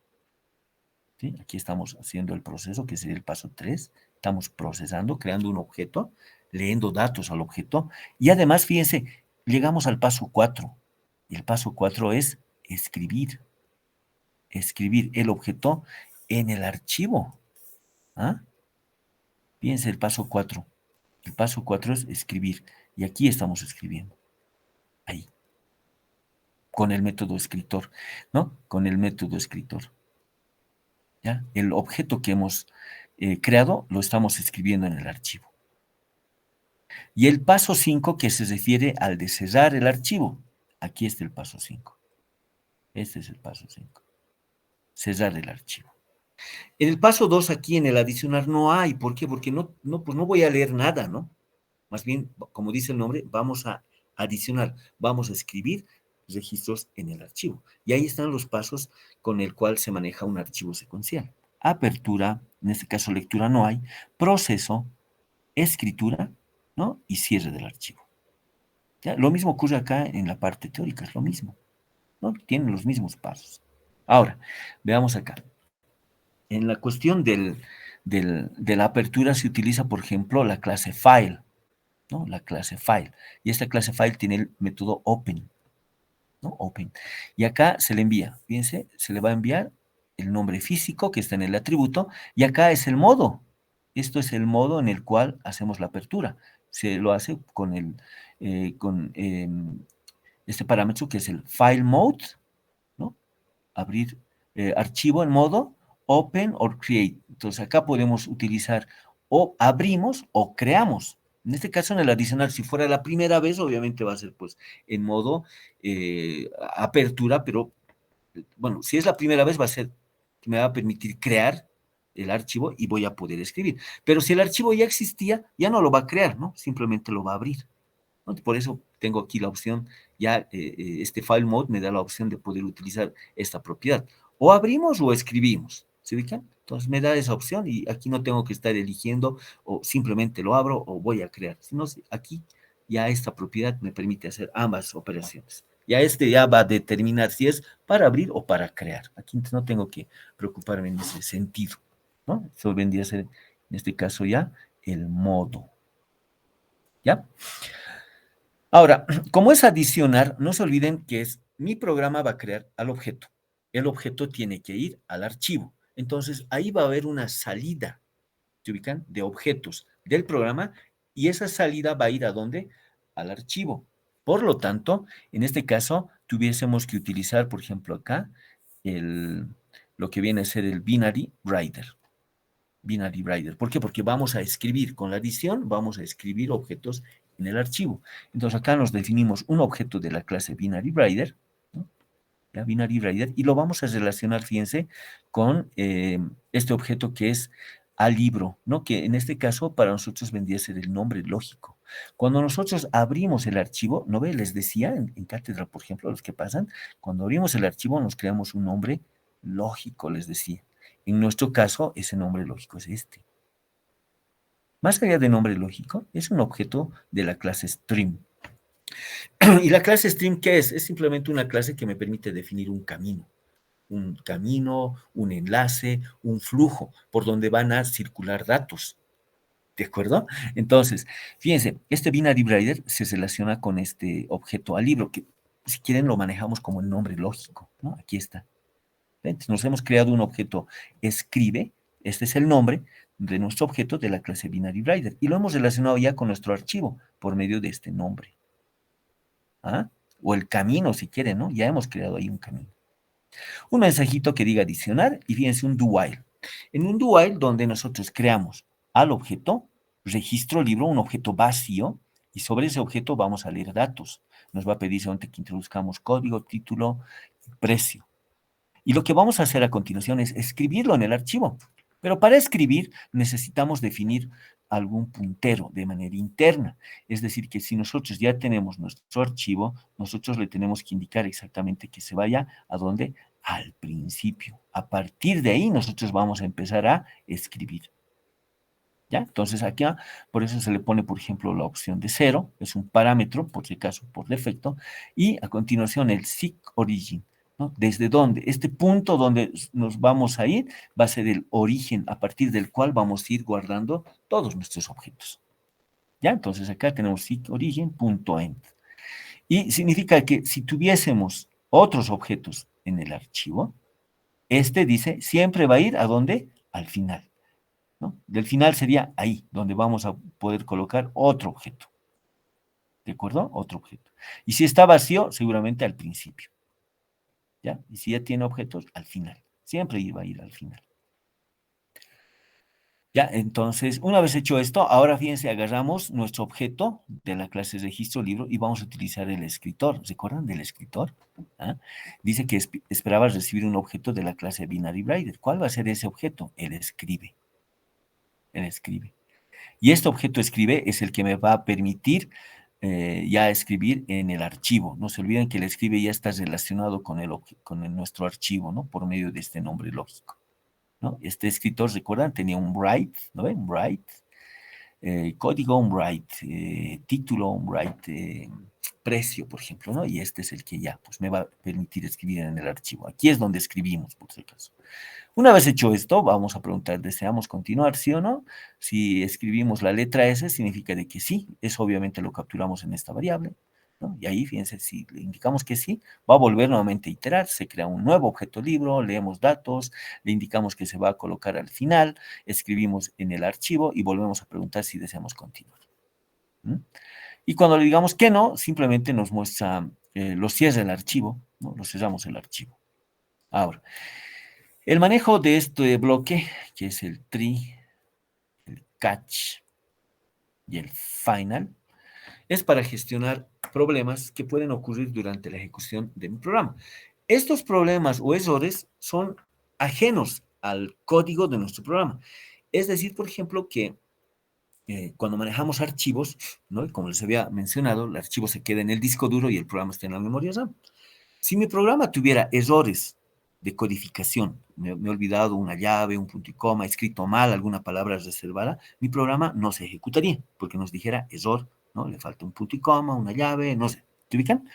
¿sí? Aquí estamos haciendo el proceso, que sería el paso 3. Estamos procesando, creando un objeto, leyendo datos al objeto. Y además, fíjense, llegamos al paso 4. Y el paso 4 es escribir. Escribir el objeto en el archivo. ¿Ah? Fíjense el paso 4. El paso 4 es escribir. Y aquí estamos escribiendo. Ahí. Con el método escritor. ¿No? Con el método escritor. ¿Ya? El objeto que hemos creado lo estamos escribiendo en el archivo. Y el paso 5 que se refiere al de cerrar el archivo. Aquí está el paso 5. Este es el paso 5. Cerrar el archivo. En el paso 2 aquí en el adicionar no hay. ¿Por qué? Porque pues no voy a leer nada, ¿no? Más bien, como dice el nombre, vamos a adicionar, vamos a escribir registros en el archivo. Y ahí están los pasos con el cual se maneja un archivo secuencial. Apertura, en este caso lectura no hay, proceso, escritura, ¿no? Y cierre del archivo. ¿Ya? Lo mismo ocurre acá en la parte teórica, es lo mismo, ¿no? Tienen los mismos pasos. Ahora, veamos acá. En la cuestión de la apertura se utiliza, por ejemplo, la clase file. ¿no? La clase file. Y esta clase file tiene el método open, ¿no? Open. Y acá se le envía, fíjense, se le va a enviar el nombre físico que está en el atributo, y acá es el modo. Esto es el modo en el cual hacemos la apertura. Se lo hace con este parámetro que es el file mode, ¿no? Abrir archivo en modo open or create. Entonces acá podemos utilizar o abrimos o creamos. En este caso, en el adicional, si fuera la primera vez, obviamente va a ser pues en modo apertura, pero bueno, si es la primera vez va a ser, me va a permitir crear el archivo y voy a poder escribir. Pero si el archivo ya existía, ya no lo va a crear, ¿no? Simplemente lo va a abrir, ¿no? Por eso tengo aquí la opción, ya este file mode me da la opción de poder utilizar esta propiedad. O abrimos o escribimos, ¿se ubican? Entonces me da esa opción y aquí no tengo que estar eligiendo o simplemente lo abro o voy a crear, sino aquí ya esta propiedad me permite hacer ambas operaciones. Ya ya va a determinar si es para abrir o para crear. Aquí no tengo que preocuparme en ese sentido, ¿no? Eso vendría a ser, en este caso ya, el modo, ¿ya? Ahora, como es adicionar, no se olviden que mi programa va a crear al objeto. El objeto tiene que ir al archivo. Entonces, ahí va a haber una salida, ¿se ubican? De objetos del programa, y esa salida va a ir ¿a dónde? Al archivo. Por lo tanto, en este caso, tuviésemos que utilizar, por ejemplo, acá, lo que viene a ser el binary writer. Binary writer. ¿Por qué? Porque vamos a escribir, con la adición, vamos a escribir objetos en el archivo. Entonces acá nos definimos un objeto de la clase binary writer, ¿no? La binary writer, y lo vamos a relacionar, fíjense, con este objeto que es al libro, ¿no? Que en este caso para nosotros vendría a ser el nombre lógico. Cuando nosotros abrimos el archivo, ¿no ve? Les decía en cátedra, por ejemplo, los que pasan, cuando abrimos el archivo nos creamos un nombre lógico, les decía. En nuestro caso, ese nombre lógico es este. Más allá de nombre lógico, es un objeto de la clase stream. ¿Y la clase stream qué es? Es simplemente una clase que me permite definir un camino, un enlace, un flujo por donde van a circular datos. ¿De acuerdo? Entonces, fíjense, este binary writer se relaciona con este objeto al libro, que si quieren lo manejamos como el nombre lógico, ¿no? Aquí está. Entonces, nos hemos creado un objeto escribe, este es el nombre de nuestro objeto de la clase binary writer, y lo hemos relacionado ya con nuestro archivo por medio de este nombre. ¿Ah? O el camino, si quieren, ¿no? Ya hemos creado ahí un camino. Un mensajito que diga adicionar, y fíjense un do while. En un do while donde nosotros creamos al objeto, registro libro, un objeto vacío, y sobre ese objeto vamos a leer datos. Nos va a pedir solamente que introduzcamos código, título, precio. Y lo que vamos a hacer a continuación es escribirlo en el archivo. Pero para escribir necesitamos definir algún puntero de manera interna. Es decir, que si nosotros ya tenemos nuestro archivo, nosotros le tenemos que indicar exactamente que se vaya a dónde, al principio. A partir de ahí nosotros vamos a empezar a escribir. ¿Ya? Entonces aquí, por eso se le pone, por ejemplo, la opción de 0, es un parámetro, por si acaso, por defecto, y a continuación el seek origin, ¿no? ¿Desde dónde? Este punto donde nos vamos a ir va a ser el origen a partir del cual vamos a ir guardando todos nuestros objetos. ¿Ya? Entonces acá tenemos seek origin.end. Y significa que si tuviésemos otros objetos en el archivo, este dice, siempre va a ir a dónde? Al final. ¿No? Del final sería ahí, donde vamos a poder colocar otro objeto. ¿De acuerdo? Otro objeto. Y si está vacío, seguramente al principio. ¿Ya? Y si ya tiene objetos, al final. Siempre iba a ir al final. Ya, entonces, una vez hecho esto, ahora fíjense, agarramos nuestro objeto de la clase registro libro y vamos a utilizar el escritor. ¿Recuerdan del escritor? ¿Ah? Dice que esperaba recibir un objeto de la clase binary writer. ¿Cuál va a ser ese objeto? El escribe. El escribe. Y este objeto escribe es el que me va a permitir ya escribir en el archivo. No se olviden que el escribe ya está relacionado con nuestro archivo, ¿no? Por medio de este nombre lógico, ¿no? Este escritor, recuerdan, tenía un write, ¿no ven? Write, código, un write, título, un write, precio, por ejemplo, ¿no? Y este es el que ya, pues me va a permitir escribir en el archivo. Aquí es donde escribimos, por si acaso. Una vez hecho esto, vamos a preguntar, ¿deseamos continuar, sí o no? Si escribimos la letra S, significa de que sí, eso obviamente lo capturamos en esta variable, ¿no? Y ahí, fíjense, si le indicamos que sí, va a volver nuevamente a iterar, se crea un nuevo objeto libro, leemos datos, le indicamos que se va a colocar al final, escribimos en el archivo y volvemos a preguntar si deseamos continuar. ¿Mm? Y cuando le digamos que no, simplemente nos muestra, lo cierra el archivo, ¿no? Lo cerramos el archivo. Ahora, el manejo de este bloque, que es el tree, el catch y el final, es para gestionar problemas que pueden ocurrir durante la ejecución de mi programa. Estos problemas o errores son ajenos al código de nuestro programa. Es decir, por ejemplo, que cuando manejamos archivos, ¿no? Y como les había mencionado, el archivo se queda en el disco duro y el programa está en la memoria RAM. Si mi programa tuviera errores de codificación, me he olvidado una llave, un punto y coma, he escrito mal alguna palabra reservada, mi programa no se ejecutaría, porque nos dijera error, ¿no? Le falta un punto y coma, una llave, no sé. ¿Te ubican?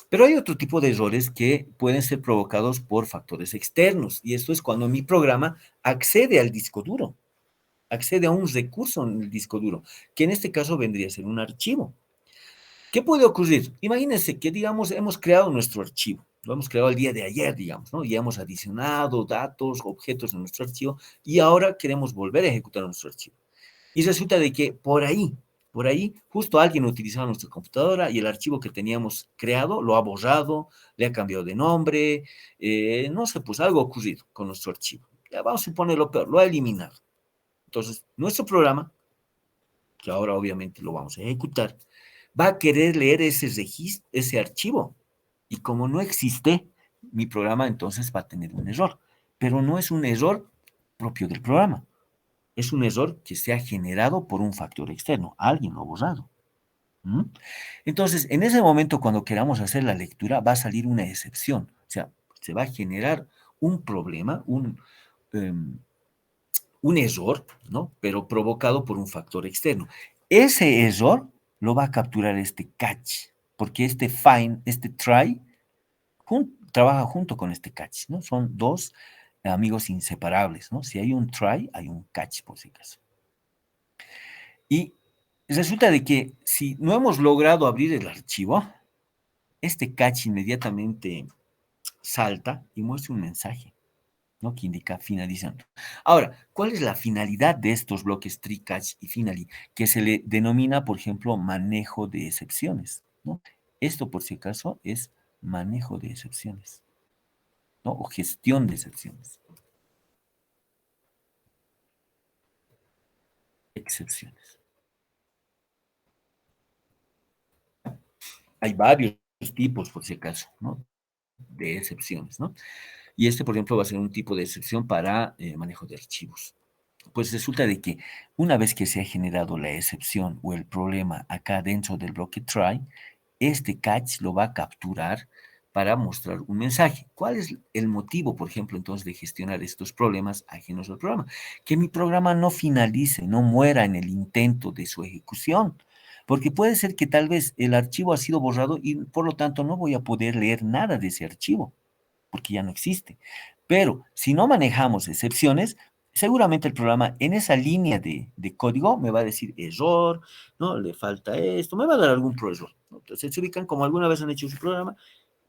Pero hay otro tipo de errores que pueden ser provocados por factores externos, y esto es cuando mi programa accede al disco duro, accede a un recurso en el disco duro, que en este caso vendría a ser un archivo. ¿Qué puede ocurrir? Imagínense que, digamos, hemos creado nuestro archivo, lo hemos creado el día de ayer, digamos, ¿no? Y hemos adicionado datos, objetos en nuestro archivo, y ahora queremos volver a ejecutar nuestro archivo. Y resulta de que por ahí, justo alguien utilizaba nuestra computadora y el archivo que teníamos creado lo ha borrado, le ha cambiado de nombre, no sé, pues algo ha ocurrido con nuestro archivo. Ya vamos a suponer lo peor, lo ha eliminado. Entonces, nuestro programa, que ahora obviamente lo vamos a ejecutar, va a querer leer ese registro, ese archivo. Y como no existe, mi programa entonces va a tener un error. Pero no es un error propio del programa. Es un error que se ha generado por un factor externo. Alguien lo ha borrado. ¿Mm? Entonces, en ese momento, cuando queramos hacer la lectura, va a salir una excepción. O sea, se va a generar un problema, un error, ¿no? Pero provocado por un factor externo. Ese error lo va a capturar este catch, porque este find, este try, trabaja junto con este catch, ¿no? Son dos amigos inseparables, ¿no? Si hay un try, hay un catch, por si acaso. Y resulta de que si no hemos logrado abrir el archivo, este catch inmediatamente salta y muestra un mensaje, ¿no? Que indica finalizando. Ahora, ¿cuál es la finalidad de estos bloques try, catch y finally? Que se le denomina, por ejemplo, manejo de excepciones, ¿no? Esto, por si acaso, es manejo de excepciones, ¿no? O gestión de excepciones. Excepciones. Hay varios tipos, por si acaso, ¿no? De excepciones, ¿no? Y este, por ejemplo, va a ser un tipo de excepción para manejo de archivos. Pues resulta de que una vez que se ha generado la excepción o el problema acá dentro del bloque try, este catch lo va a capturar para mostrar un mensaje. ¿Cuál es el motivo, por ejemplo, entonces de gestionar estos problemas ajenos al programa? Que mi programa no finalice, no muera en el intento de su ejecución. Porque puede ser que tal vez el archivo ha sido borrado y por lo tanto no voy a poder leer nada de ese archivo, porque ya no existe. Pero si no manejamos excepciones, seguramente el programa en esa línea de código me va a decir error, ¿no? Le falta esto, me va a dar algún error, ¿no? Entonces se ubican como alguna vez han hecho su programa,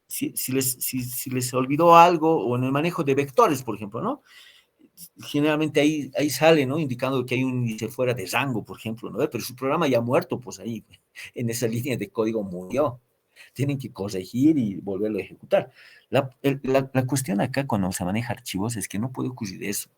si les olvidó algo, o en el manejo de vectores, por ejemplo, ¿no? Generalmente ahí sale, ¿no? Indicando que hay un índice fuera de rango, por ejemplo, ¿no? Pero su programa ya ha muerto, pues ahí, en esa línea de código murió. Tienen que corregir y volverlo a ejecutar. La cuestión acá cuando se maneja archivos es que no puede ocurrir eso,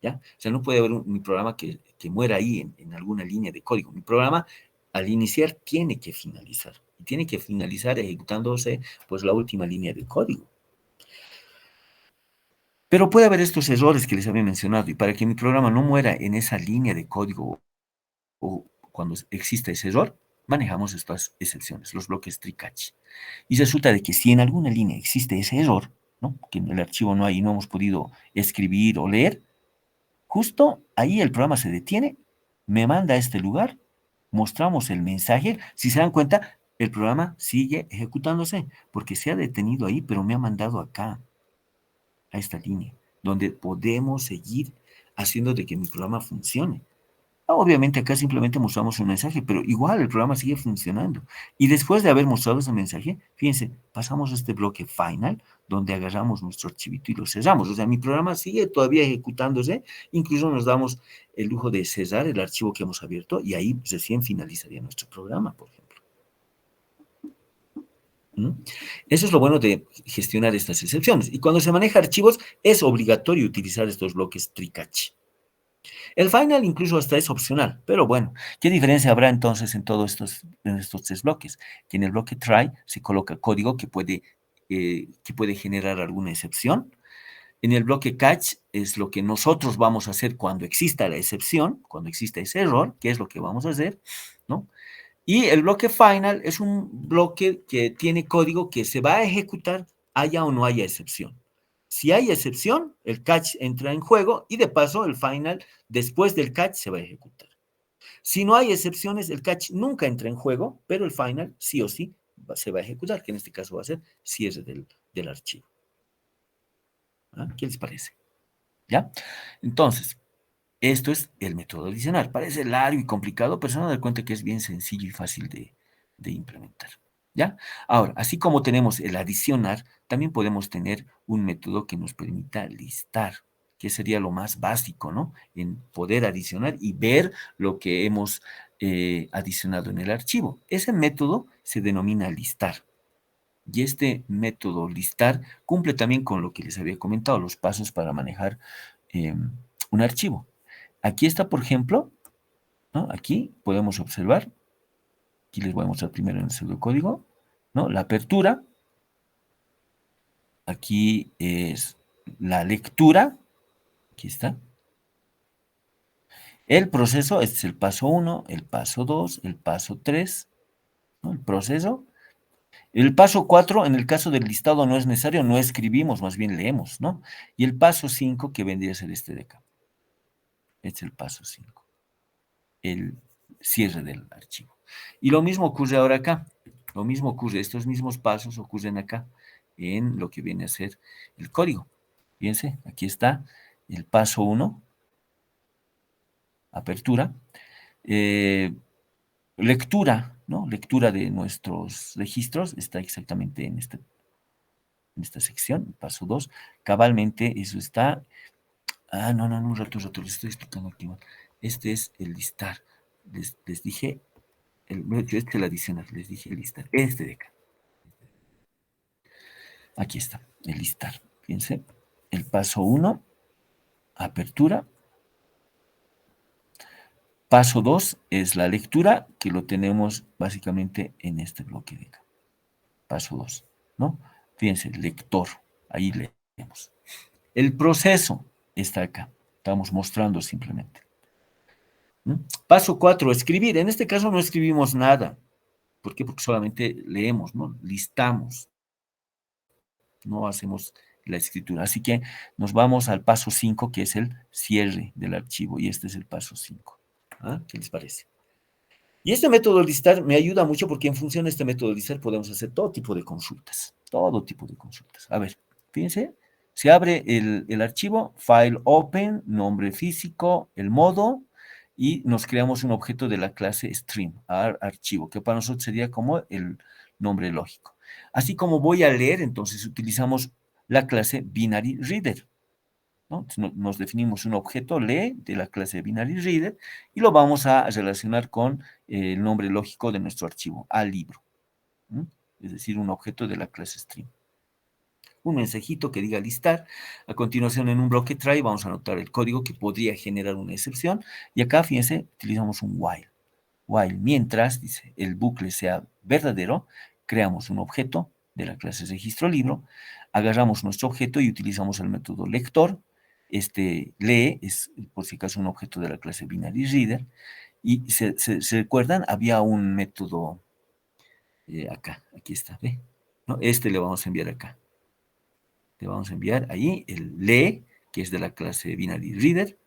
¿ya? O sea, no puede haber mi programa que muera ahí en alguna línea de código. Mi programa, al iniciar, tiene que finalizar. Y tiene que finalizar ejecutándose, pues, la última línea de código. Pero puede haber estos errores que les había mencionado, y para que mi programa no muera en esa línea de código o cuando exista ese error, manejamos estas excepciones, los bloques try-catch. Y resulta de que si en alguna línea existe ese error, ¿no? Que en el archivo no hay y no hemos podido escribir o leer, justo ahí el programa se detiene, me manda a este lugar, mostramos el mensaje. Si se dan cuenta, El programa sigue ejecutándose porque se ha detenido ahí, pero me ha mandado acá, a esta línea, donde podemos seguir haciendo de que mi programa funcione. Obviamente acá simplemente mostramos un mensaje, pero igual el programa sigue funcionando. Y después de haber mostrado ese mensaje, fíjense, pasamos a este bloque final, donde agarramos nuestro archivito y lo cerramos. O sea, mi programa sigue todavía ejecutándose, incluso nos damos el lujo de cerrar el archivo que hemos abierto y ahí recién finalizaría nuestro programa, por ejemplo. ¿Mm? Eso es lo bueno de gestionar estas excepciones. Y cuando se maneja archivos, es obligatorio utilizar estos bloques Tricachi. El final incluso hasta es opcional, pero bueno, ¿qué diferencia habrá entonces en estos tres bloques? Que en el bloque try se coloca código que puede generar alguna excepción. En el bloque catch es lo que nosotros vamos a hacer cuando exista la excepción, cuando exista ese error, qué es lo que vamos a hacer, ¿no? Y el bloque final es un bloque que tiene código que se va a ejecutar haya o no haya excepción. Si hay excepción, el catch entra en juego y de paso el final, después del catch, se va a ejecutar. Si no hay excepciones, el catch nunca entra en juego, pero el final sí o sí se va a ejecutar, que en este caso va a ser cierre del archivo. ¿Ah? ¿Qué les parece? ¿Ya? Entonces, esto es el método adicional. Parece largo y complicado, pero se van a dar cuenta que es bien sencillo y fácil de implementar. ¿Ya? Ahora, así como tenemos el adicionar, también podemos tener un método que nos permita listar, que sería lo más básico, ¿no? En poder adicionar y ver lo que hemos adicionado en el archivo. Ese método se denomina listar. Y este método listar cumple también con lo que les había comentado, los pasos para manejar un archivo. Aquí está, por ejemplo, ¿no? Aquí podemos observar, aquí les voy a mostrar primero en el pseudocódigo, ¿no? La apertura, aquí es la lectura, aquí está. El proceso, este es el paso 1, el paso 2, el paso 3, ¿no? El proceso. El paso 4, en el caso del listado no es necesario, no escribimos, más bien leemos, ¿no? Y el paso 5, que vendría a ser este de acá. Este es el paso 5, el cierre del archivo. Y lo mismo ocurre ahora acá. Lo mismo ocurre, estos mismos pasos ocurren acá, en lo que viene a ser el código. Fíjense, aquí está el paso 1, apertura, lectura, ¿no? Lectura de nuestros registros, está exactamente en esta sección, paso 2, cabalmente eso está. No, un rato, les estoy explicando aquí mal. Este es el listar. Les dije, yo este es el adicional, les dije el listar. Este de acá. Aquí está, el listar. Fíjense, el paso 1, apertura. Paso 2 es la lectura, que lo tenemos básicamente en este bloque de acá. Paso 2, ¿no? Fíjense, lector, ahí leemos. El proceso está acá, estamos mostrando simplemente. ¿Mm? Paso 4, escribir. En este caso no escribimos nada. ¿Por qué? Porque solamente leemos, ¿no? Listamos, no hacemos la escritura. Así que nos vamos al paso 5, que es el cierre del archivo, y este es el paso 5. ¿Ah? ¿Qué les parece? Y este método de listar me ayuda mucho porque en función de este método de listar podemos hacer todo tipo de consultas. Todo tipo de consultas. A ver, fíjense, se abre el archivo, file open, nombre físico, el modo, y nos creamos un objeto de la clase stream, archivo, que para nosotros sería como el nombre lógico. Así como voy a leer, entonces utilizamos la clase binary reader. ¿No? Nos definimos un objeto lee de la clase binary reader y lo vamos a relacionar con el nombre lógico de nuestro archivo, al libro. ¿No? Es decir, un objeto de la clase stream. Un mensajito que diga listar. A continuación, en un bloque try vamos a anotar el código que podría generar una excepción. Y acá, fíjense, utilizamos un while. While, mientras, dice, el bucle sea verdadero, creamos un objeto de la clase registro libro, agarramos nuestro objeto y utilizamos el método lector. Este lee, es por si acaso un objeto de la clase binary reader. Y se recuerdan, había un método acá, aquí está, ¿ve? ¿No? Este le vamos a enviar acá. Le vamos a enviar ahí el lee, que es de la clase binary reader,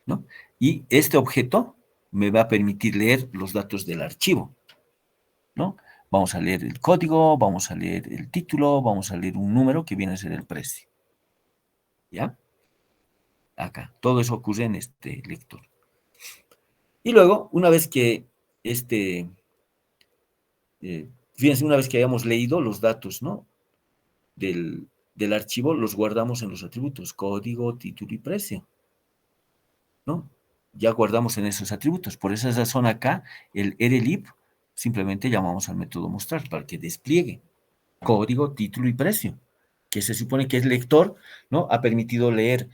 ¿no? Y este objeto me va a permitir leer los datos del archivo, ¿no? Vamos a leer el código, vamos a leer el título, vamos a leer un número que viene a ser el precio. ¿Ya? Acá. Todo eso ocurre en este lector. Y luego, una vez que fíjense, una vez que hayamos leído los datos, ¿no? del archivo, los guardamos en los atributos, código, título y precio, ¿no? Ya guardamos en esos atributos. Por esa razón acá, el rlib, simplemente llamamos al método mostrar para que despliegue código, título y precio, que se supone que es lector, ¿no? Ha permitido leer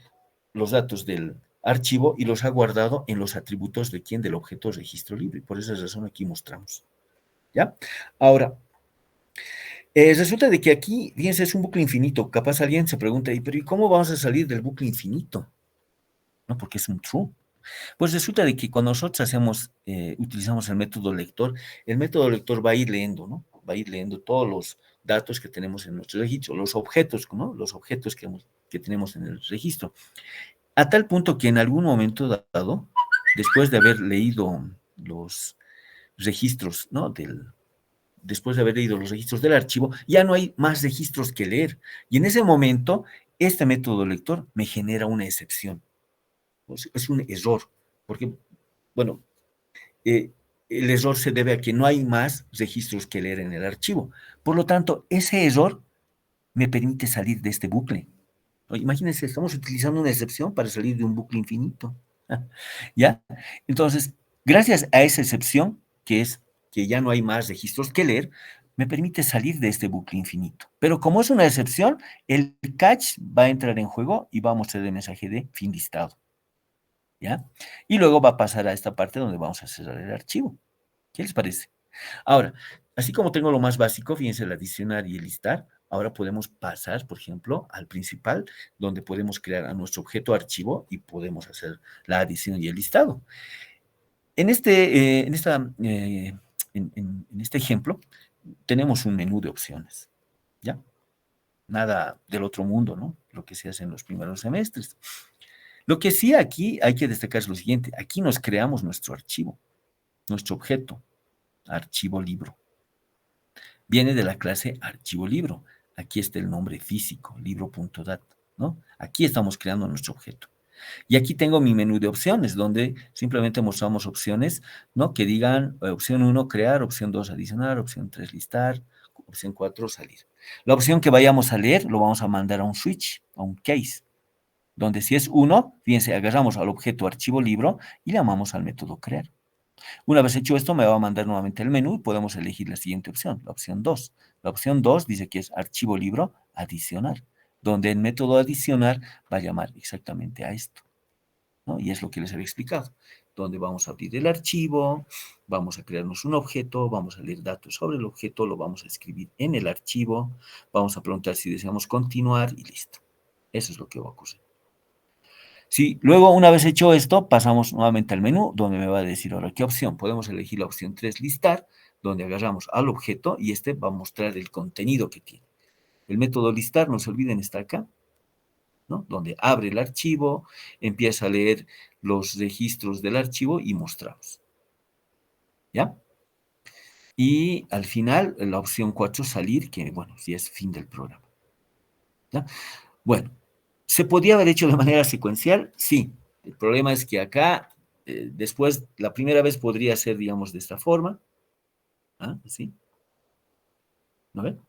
los datos del archivo y los ha guardado en los atributos de quién, del objeto registro libre. Por esa razón aquí mostramos, ¿ya? Ahora, resulta de que aquí, fíjense, es un bucle infinito. Capaz alguien se pregunta, pero ¿y cómo vamos a salir del bucle infinito? ¿No? Porque es un true. Pues resulta de que cuando nosotros utilizamos el método lector va a ir leyendo, ¿no? Va a ir leyendo todos los datos que tenemos en nuestro registro, los objetos, ¿no? Los objetos que tenemos en el registro. A tal punto que en algún momento dado, después de haber leído los registros, ¿no? Después de haber leído los registros del archivo, ya no hay más registros que leer. Y en ese momento, este método lector me genera una excepción. Es un error, porque, bueno, el error se debe a que no hay más registros que leer en el archivo. Por lo tanto, ese error me permite salir de este bucle. Imagínense, estamos utilizando una excepción para salir de un bucle infinito. ¿Ya? Entonces, gracias a esa excepción, que es que ya no hay más registros que leer, me permite salir de este bucle infinito. Pero como es una excepción, el catch va a entrar en juego y va a mostrar el mensaje de fin listado. ¿Ya? Y luego va a pasar a esta parte donde vamos a cerrar el archivo. ¿Qué les parece? Ahora, así como tengo lo más básico, fíjense, el adicionar y el listar, ahora podemos pasar, por ejemplo, al principal, donde podemos crear a nuestro objeto archivo y podemos hacer la adición y el listado. En este ejemplo, tenemos un menú de opciones, ¿ya? Nada del otro mundo, ¿no? Lo que se hace en los primeros semestres. Lo que sí aquí hay que destacar es lo siguiente, aquí nos creamos nuestro archivo, nuestro objeto, archivo libro. Viene de la clase archivo libro. Aquí está el nombre físico, libro.dat, ¿no? Aquí estamos creando nuestro objeto. Y aquí tengo mi menú de opciones, donde simplemente mostramos opciones, ¿no? Que digan opción 1, crear, opción 2, adicionar, opción 3, listar, opción 4, salir. La opción que vayamos a leer lo vamos a mandar a un switch, a un case, donde si es 1, fíjense, agarramos al objeto archivo libro y le llamamos al método crear. Una vez hecho esto, me va a mandar nuevamente el menú y podemos elegir la siguiente opción, la opción 2. La opción 2 dice que es archivo libro adicionar, donde el método adicionar va a llamar exactamente a esto, ¿no? Y es lo que les había explicado, donde vamos a abrir el archivo, vamos a crearnos un objeto, vamos a leer datos sobre el objeto, lo vamos a escribir en el archivo, vamos a preguntar si deseamos continuar y listo. Eso es lo que va a ocurrir. Sí, luego una vez hecho esto, pasamos nuevamente al menú, donde me va a decir ahora qué opción. Podemos elegir la opción 3, listar, donde agarramos al objeto y este va a mostrar el contenido que tiene. El método listar, no se olviden, está acá, ¿no? Donde abre el archivo, empieza a leer los registros del archivo y mostramos. ¿Ya? Y al final, la opción 4, salir, que bueno, si es fin del programa. ¿Ya? Bueno, ¿se podía haber hecho de manera secuencial? Sí. El problema es que acá, después, la primera vez podría ser, digamos, de esta forma. ¿Ah? Así. ¿No ven?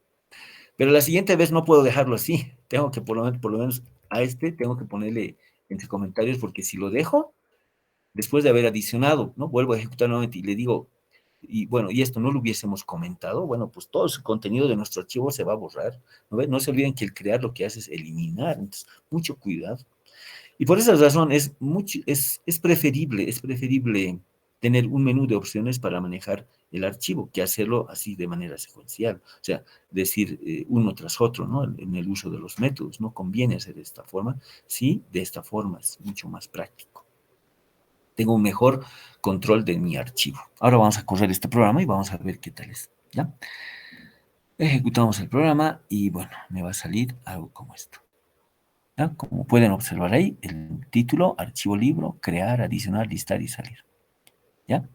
Pero la siguiente vez no puedo dejarlo así. Tengo que, por lo menos a este, tengo que ponerle entre comentarios, porque si lo dejo, después de haber adicionado, ¿no? Vuelvo a ejecutar nuevamente y le digo, y bueno, y esto no lo hubiésemos comentado, bueno, pues todo el contenido de nuestro archivo se va a borrar. ¿No ven? No se olviden que el crear lo que hace es eliminar. Entonces, mucho cuidado. Y por esa razón es preferible tener un menú de opciones para manejar el archivo que hacerlo así de manera secuencial. O sea, decir uno tras otro, ¿no? En el uso de los métodos. No conviene hacer de esta forma. Sí, de esta forma es mucho más práctico. Tengo un mejor control de mi archivo. Ahora vamos a correr este programa y vamos a ver qué tal es. ¿Ya? Ejecutamos el programa y bueno, me va a salir algo como esto. ¿Ya? Como pueden observar ahí, el título, archivo libro, crear, adicionar, listar y salir. ¿Ya?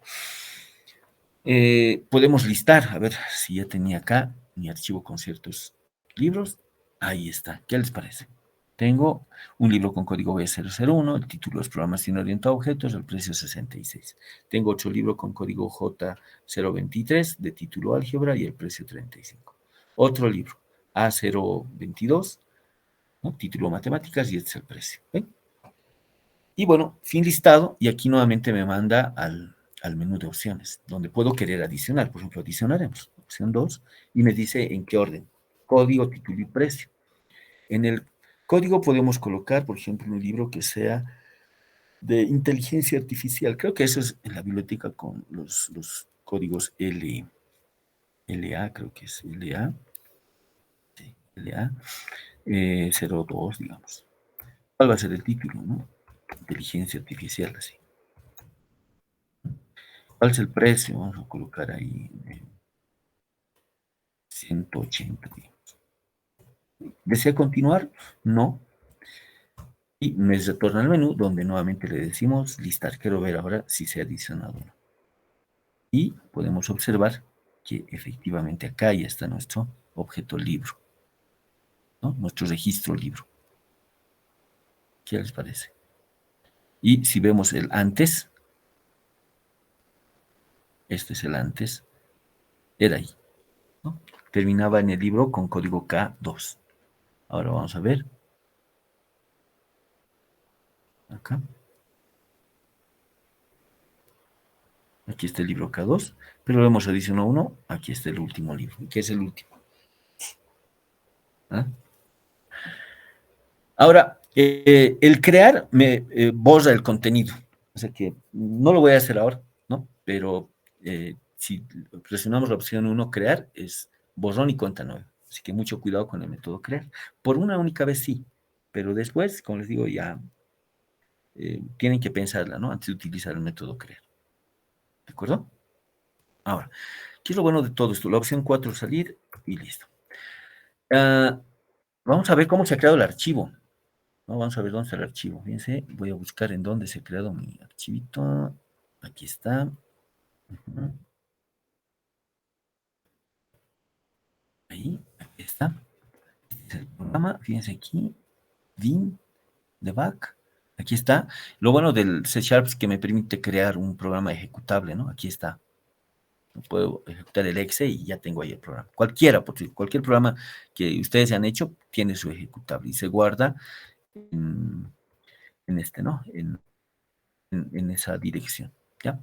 Podemos listar, a ver si ya tenía acá mi archivo con ciertos libros. Ahí está, ¿qué les parece? Tengo un libro con código B001, el título es Programación Orientada a Objetos, el precio es 66. Tengo otro libro con código J023, de título Álgebra, y el precio 35. Otro libro, A022, ¿no? Título Matemáticas, y este es el precio. ¿Ven? Y bueno, fin listado, y aquí nuevamente me manda al menú de opciones, donde puedo querer adicionar. Por ejemplo, adicionaremos, opción 2, y me dice en qué orden. Código, título y precio. En el código podemos colocar, por ejemplo, un libro que sea de inteligencia artificial. Creo que eso es en la biblioteca con los códigos LA, creo que es LA, sí, LA 02, digamos. ¿Cuál va a ser el título, no? Inteligencia artificial, así. ¿Cuál es el precio? Vamos a colocar ahí 180, digamos. ¿Desea continuar? No. Y me retorna al menú donde nuevamente le decimos listar. Quiero ver ahora si se ha adicionado o no. Y podemos observar que efectivamente acá ya está nuestro objeto libro, ¿no? Nuestro registro libro. ¿Qué les parece? Y si vemos el antes, este es el antes, era ahí, ¿no? Terminaba en el libro con código K2. Ahora vamos a ver. Acá. Aquí está el libro K2, pero lo hemos adicionado uno. Aquí está el último libro. ¿Qué es el último? ¿Ah? Ahora, el crear me borra el contenido. O sea que no lo voy a hacer ahora, ¿no? Pero si presionamos la opción 1, crear, es borrón y cuenta nueva. Así que mucho cuidado con el método crear. Por una única vez sí, pero después, como les digo, ya tienen que pensarla, ¿no? Antes de utilizar el método crear. ¿De acuerdo? Ahora, ¿qué es lo bueno de todo esto? La opción 4, salir y listo. Vamos a ver cómo se ha creado el archivo. No, vamos a ver dónde está el archivo. Fíjense, voy a buscar en dónde se ha creado mi archivito. Aquí está. Ujú. Ahí, aquí está. Este es el programa. Fíjense aquí. Vim, debug. Aquí está. Lo bueno del C Sharp es que me permite crear un programa ejecutable, ¿no? Aquí está. Puedo ejecutar el exe y ya tengo ahí el programa. Cualquiera, cualquier programa que ustedes han hecho tiene su ejecutable y se guarda en, en este, ¿no? En esa dirección, ¿ya?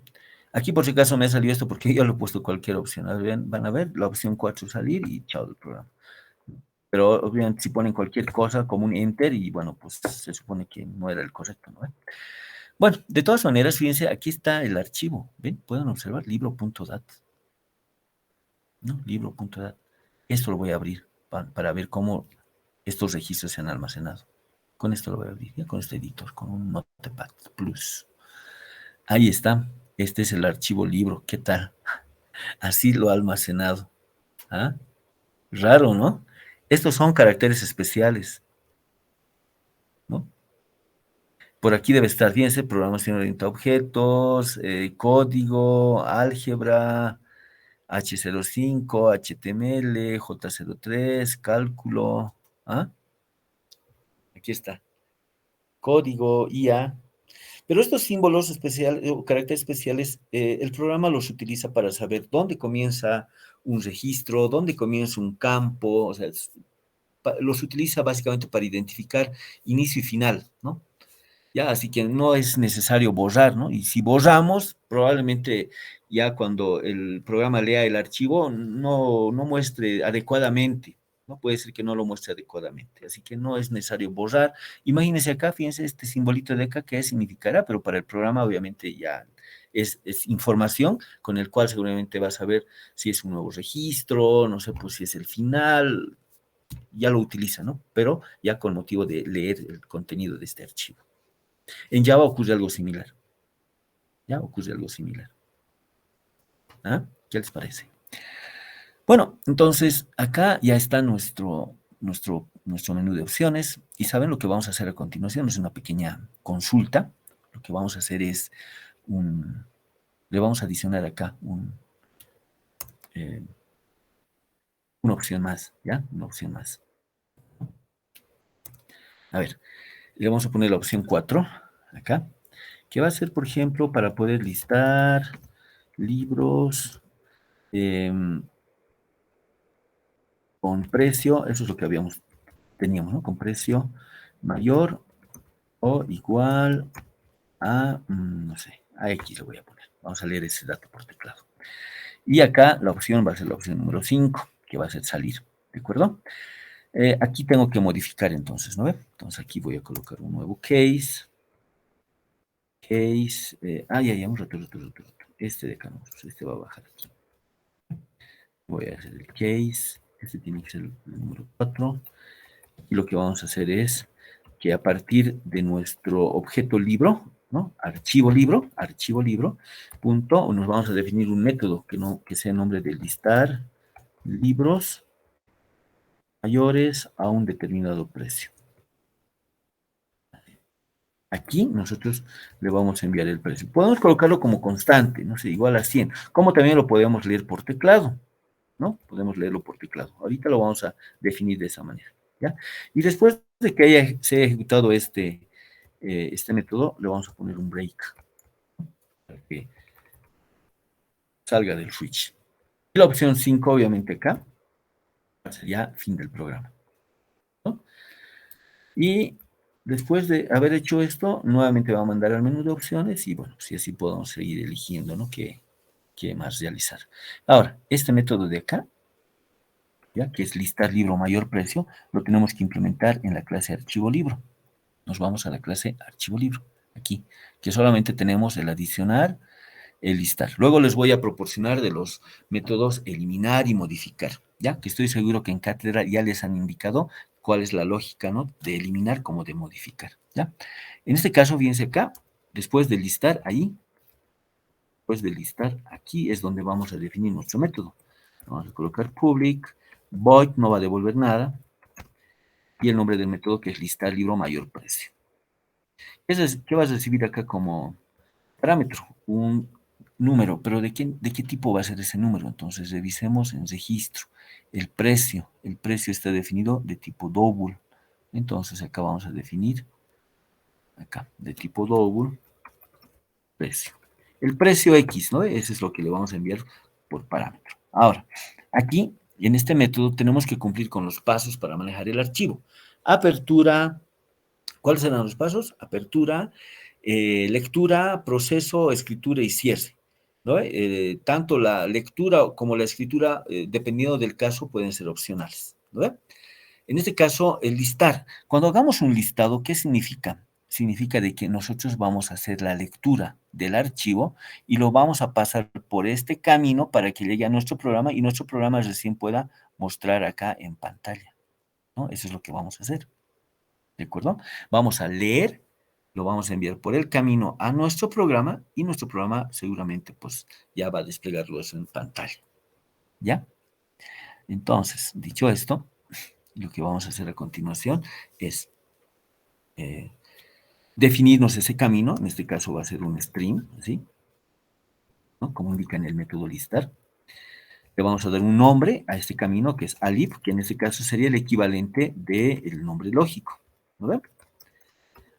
Aquí por si acaso me ha salido esto porque yo lo he puesto cualquier opción. Van a ver la opción 4 salir y chao del programa. Pero obviamente si ponen cualquier cosa como un enter y bueno, pues se supone que no era el correcto, ¿no? Bueno, de todas maneras, fíjense, aquí está el archivo. ¿Ven? Pueden observar libro.dat, ¿no? Libro.dat. Esto lo voy a abrir para ver cómo estos registros se han almacenado. Con esto lo voy a abrir, ¿ya? Con este editor, con un Notepad Plus. Ahí está. Este es el archivo libro. ¿Qué tal? Así lo ha almacenado. ¿Ah? Raro, ¿no? Estos son caracteres especiales, ¿no? Por aquí debe estar, fíjense, programación orientada a objetos, código, álgebra, H05, HTML, J03, cálculo. ¿Ah? Aquí está. Código, IA. Pero estos símbolos especiales o caracteres especiales, el programa los utiliza para saber dónde comienza un registro, dónde comienza un campo, o sea, los utiliza básicamente para identificar inicio y final, ¿no? Ya, así que no es necesario borrar, ¿no? Y si borramos, probablemente ya cuando el programa lea el archivo no muestre adecuadamente, ¿no? Puede ser que no lo muestre adecuadamente, así que no es necesario borrar. Imagínense acá, fíjense este simbolito de acá, ¿qué significará? Pero para el programa obviamente ya es información con el cual seguramente va a saber si es un nuevo registro, no sé, pues si es el final, ya lo utiliza, ¿no? Pero ya con motivo de leer el contenido de este archivo. En Java ocurre algo similar. Ya ocurre algo similar. ¿Ah? ¿Qué les parece? Bueno, entonces acá ya está nuestro menú de opciones y saben lo que vamos a hacer a continuación, es una pequeña consulta. Lo que vamos a hacer es le vamos a adicionar acá una opción más, ¿ya? Una opción más. A ver, le vamos a poner la opción 4, acá, que va a ser, por ejemplo, para poder listar libros con precio, eso es lo que teníamos, ¿no? Con precio mayor o igual a, no sé, a X le voy a poner. Vamos a leer ese dato por teclado. Y acá la opción va a ser la opción número 5, que va a ser salir, ¿de acuerdo? Aquí tengo que modificar entonces, ¿no ve? Entonces aquí voy a colocar un nuevo case. Ya, un rato. Este de acá, no, este va a bajar aquí. Voy a hacer el case. Este tiene que ser el número 4. Y lo que vamos a hacer es que a partir de nuestro objeto libro, ¿no? Archivo libro, punto, nos vamos a definir un método que sea el nombre de listar libros mayores a un determinado precio. Aquí nosotros le vamos a enviar el precio. Podemos colocarlo como constante, no sé, igual a 100. Como también lo podemos leer por teclado, ¿no? Podemos leerlo por teclado. Ahorita lo vamos a definir de esa manera, ¿ya? Y después de que se haya ejecutado este método, le vamos a poner un break para que salga del switch. Y la opción 5, obviamente acá, sería fin del programa, ¿no? Y después de haber hecho esto, nuevamente va a mandar al menú de opciones y bueno, si así podemos seguir eligiendo, ¿no? ¿Qué más realizar? Ahora, este método de acá, ¿ya? Que es listar libro mayor precio, lo tenemos que implementar en la clase archivo libro. Nos vamos a la clase archivo libro, aquí, que solamente tenemos el adicionar, el listar. Luego les voy a proporcionar de los métodos eliminar y modificar, ¿ya? Que estoy seguro que en cátedra ya les han indicado cuál es la lógica, ¿no? De eliminar como de modificar, ¿ya? En este caso, fíjense acá, después de listar ahí, después de listar aquí es donde vamos a definir nuestro método. Vamos a colocar public, void no va a devolver nada, y el nombre del método que es listar libro mayor precio. ¿Qué vas a recibir acá como parámetro? Un número, pero ¿de qué tipo va a ser ese número? Entonces revisemos en registro. El precio está definido de tipo double. Entonces acá vamos a definir, acá, de tipo double, precio. El precio X, ¿no? Ese es lo que le vamos a enviar por parámetro. Ahora, aquí, en este método, tenemos que cumplir con los pasos para manejar el archivo. Apertura, ¿cuáles serán los pasos? Apertura, lectura, proceso, escritura y cierre, ¿no? Tanto la lectura como la escritura, dependiendo del caso, pueden ser opcionales, ¿no? En este caso, el listar. Cuando hagamos un listado, ¿qué significa? Significa de que nosotros vamos a hacer la lectura del archivo y lo vamos a pasar por este camino para que llegue a nuestro programa y nuestro programa recién pueda mostrar acá en pantalla, ¿no? Eso es lo que vamos a hacer, ¿de acuerdo? Vamos a leer, lo vamos a enviar por el camino a nuestro programa y nuestro programa seguramente pues ya va a desplegarlo eso en pantalla, ¿ya? Entonces, dicho esto, lo que vamos a hacer a continuación es definirnos ese camino, en este caso va a ser un string, ¿sí? ¿No? Como indica en el método listar. Le vamos a dar un nombre a este camino que es alif, que en este caso sería el equivalente del nombre lógico, ¿no ven?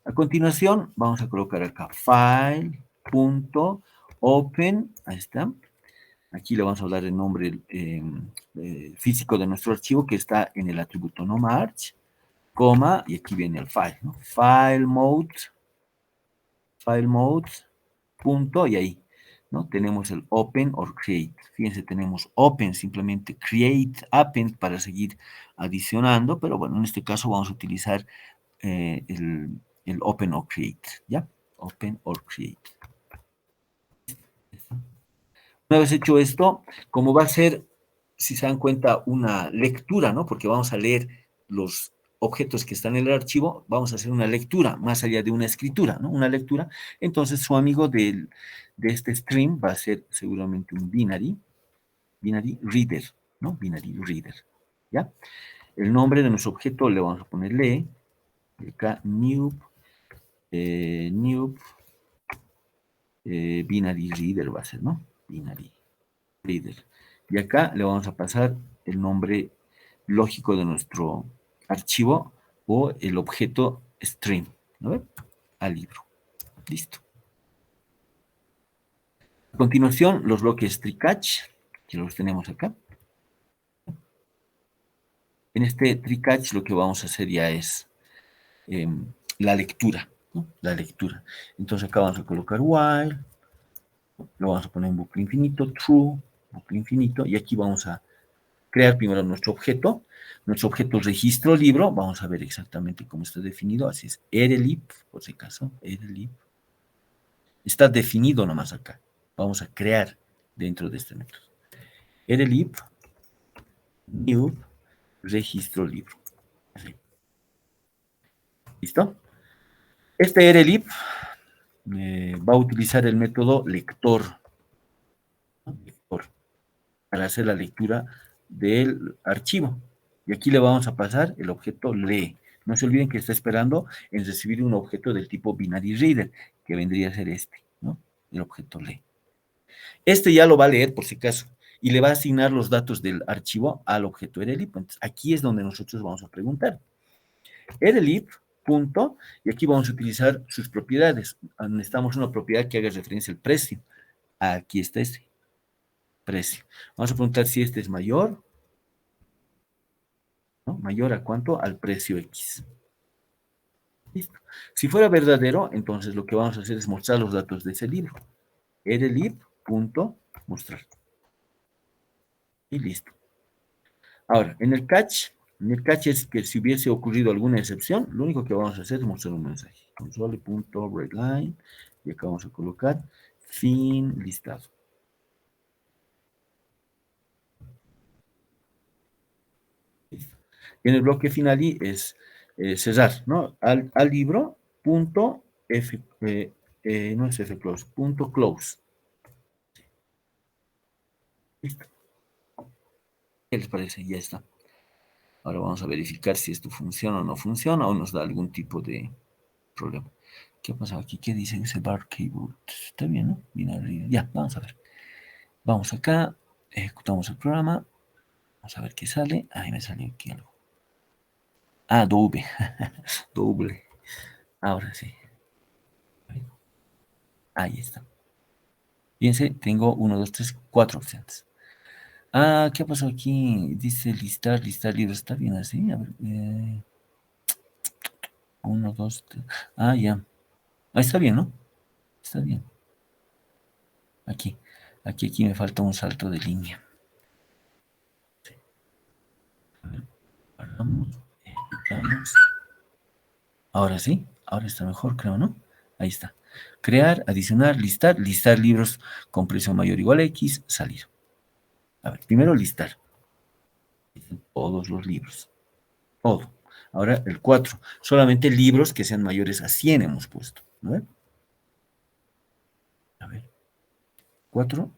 A continuación, vamos a colocar acá file.open, ahí está. Aquí le vamos a dar el nombre físico de nuestro archivo que está en el atributo no march, coma, y aquí viene el file, ¿no? File mode, punto, y ahí, ¿no? Tenemos el open or create. Fíjense, tenemos open, simplemente create, append para seguir adicionando, pero bueno, en este caso vamos a utilizar el open or create, ¿ya? Open or create. Una vez hecho esto, como va a ser, si se dan cuenta, una lectura, ¿no? Porque vamos a leer los objetos que están en el archivo, vamos a hacer una lectura, más allá de una escritura, ¿no? Una lectura. Entonces, su amigo de este stream va a ser seguramente un binary reader, ¿no? Binary reader, ¿ya? El nombre de nuestro objeto le vamos a poner lee, acá new binary reader va a ser, ¿no? Binary reader. Y acá le vamos a pasar el nombre lógico de nuestro archivo o el objeto stream, ¿no? Al libro. Listo. A continuación, los bloques try-catch, que los tenemos acá. En este try-catch lo que vamos a hacer ya es la lectura, ¿no? La lectura. Entonces acá vamos a colocar while, lo vamos a poner en bucle infinito, true, bucle infinito, y aquí vamos a crear primero nuestro objeto registro libro, vamos a ver exactamente cómo está definido, así es, erelib, por si acaso, erelib, está definido nomás acá, vamos a crear dentro de este método, erelib, new, registro libro, así. ¿Listo? Este erelib va a utilizar el método lector, ¿no? Lector, para hacer la lectura del archivo. Y aquí le vamos a pasar el objeto lee. No se olviden que está esperando en recibir un objeto del tipo binary reader, que vendría a ser este, ¿no? El objeto lee. Este ya lo va a leer por si acaso y le va a asignar los datos del archivo al objeto erelib. Entonces, aquí es donde nosotros vamos a preguntar. Erelib, punto, y aquí vamos a utilizar sus propiedades. Necesitamos una propiedad que haga referencia al precio. Aquí está este, precio. Vamos a preguntar si este es mayor, ¿no? ¿Mayor a cuánto? Al precio X. Listo. Si fuera verdadero, entonces lo que vamos a hacer es mostrar los datos de ese libro. Erelib.mostrar. Y listo. Ahora, en el catch es que si hubiese ocurrido alguna excepción, lo único que vamos a hacer es mostrar un mensaje. Console.readline, y acá vamos a colocar fin listado. Listo. Y en el bloque final es cerrar, ¿no? Al libro, punto F, no es F close, punto close. Listo. ¿Qué les parece? Ya está. Ahora vamos a verificar si esto funciona o no funciona o nos da algún tipo de problema. ¿Qué ha pasado aquí? ¿Qué dice ese bar keyboard? Está bien, ¿no? Bien, ya, vamos a ver. Vamos acá, ejecutamos el programa. Vamos a ver qué sale. Ahí me salió aquí algo. Ah, doble. Doble. Ahora sí. Ahí está. Fíjense, tengo 1, 2, 3, 4 opciones. Ah, ¿qué ha pasado aquí? Dice listar libros. ¿Está bien así? A ver. 1, 2, 3. Ah, ya. Ahí está bien, ¿no? Está bien. Aquí. Aquí me falta un salto de línea. Sí. A ver, paramos, ejecutamos. Ahora sí, ahora está mejor, creo, ¿no? Ahí está. Crear, adicionar, listar libros con precio mayor o igual a X, salir. A ver, primero listar. Todos los libros. Todo. Ahora el 4. Solamente libros que sean mayores a 100 hemos puesto. ¿No? A ver. 4.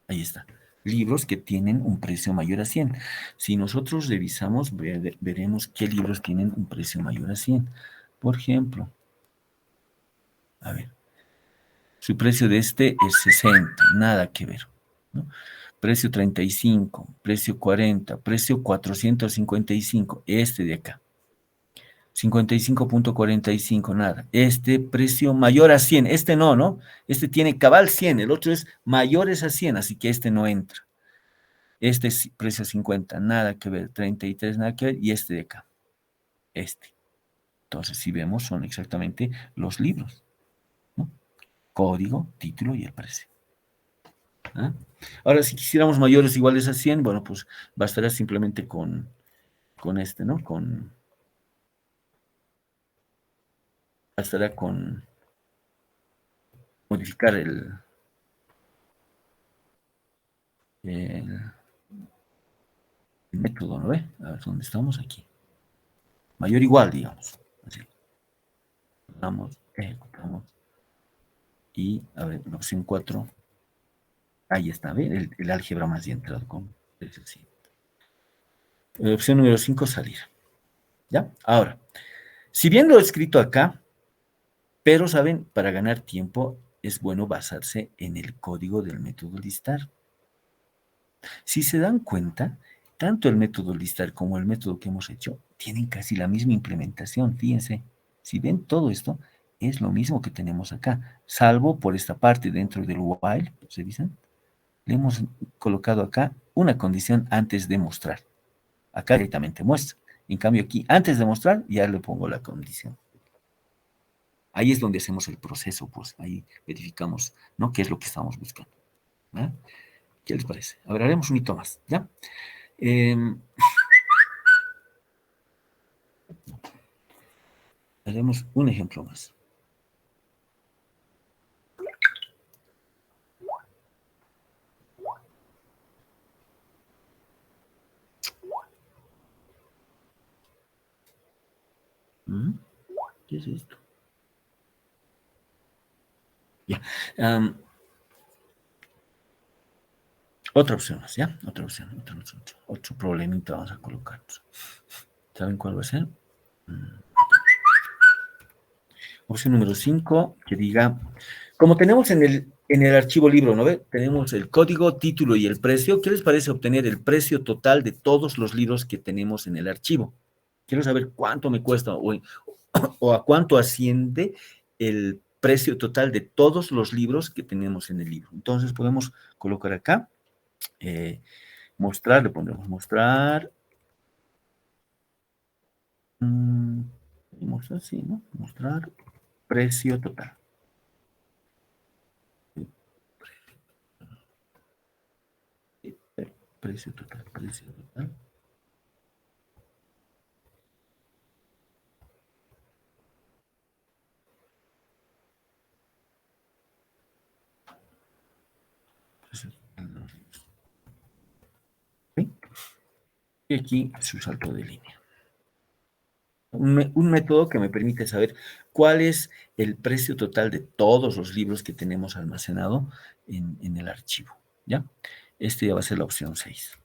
Ahí está. Libros que tienen un precio mayor a 100. Si nosotros revisamos, veremos qué libros tienen un precio mayor a 100. Por ejemplo, a ver, su precio de este es 60, nada que ver, ¿no? Precio 35, precio 40, precio 455, este de acá. 55.45, nada. Este precio mayor a 100, este no, ¿no? Este tiene cabal 100, el otro es mayores a 100, así que este no entra. Este es precio 50, nada que ver, 33, nada que ver, y este de acá, este. Entonces, si vemos, son exactamente los libros, ¿no? Código, título y el precio. ¿Ah? Ahora, si quisiéramos mayores iguales a 100, bueno, pues bastaría simplemente con este, ¿no? Bastaría con modificar el método, ¿no ve? A ver, ¿dónde estamos? Aquí. Mayor o igual, digamos. Así. Ejecutamos. Y, a ver, la opción 4. Ahí está, ¿ve? El álgebra más bien entrado con sí. Opción número 5, salir. ¿Ya? Ahora, si bien lo he escrito acá, pero, ¿saben? Para ganar tiempo es bueno basarse en el código del método listar. Si se dan cuenta, tanto el método listar como el método que hemos hecho tienen casi la misma implementación. Fíjense, si ven todo esto, es lo mismo que tenemos acá, salvo por esta parte dentro del while, ¿se dicen? Le hemos colocado acá una condición antes de mostrar. Acá directamente muestra. En cambio aquí, antes de mostrar, ya le pongo la condición. Ahí es donde hacemos el proceso, pues ahí verificamos, ¿no? ¿Qué es lo que estamos buscando? ¿Ah? ¿Qué les parece? A ver, haremos un hito más, ¿ya? Eh, haremos un ejemplo más. ¿Mm? ¿Qué es esto? Ya. Otra opción más, ¿ya? Otra opción, otro problemita vamos a colocar. ¿Saben cuál va a ser? Opción número 5, que diga, como tenemos en el archivo libro, ¿no ve? Tenemos el código, título y el precio. ¿Qué les parece obtener el precio total de todos los libros que tenemos en el archivo? Quiero saber cuánto me cuesta o a cuánto asciende el precio total de todos los libros que tenemos en el libro. Entonces podemos colocar acá, mostrar, le pondremos mostrar, mostrar, sí, ¿no? Mostrar precio total. Precio total, precio total. Precio total. ¿Sí? Y aquí su salto de línea. Un método que me permite saber cuál es el precio total de todos los libros que tenemos almacenado en el archivo, ¿ya? Este ya va a ser la opción 6.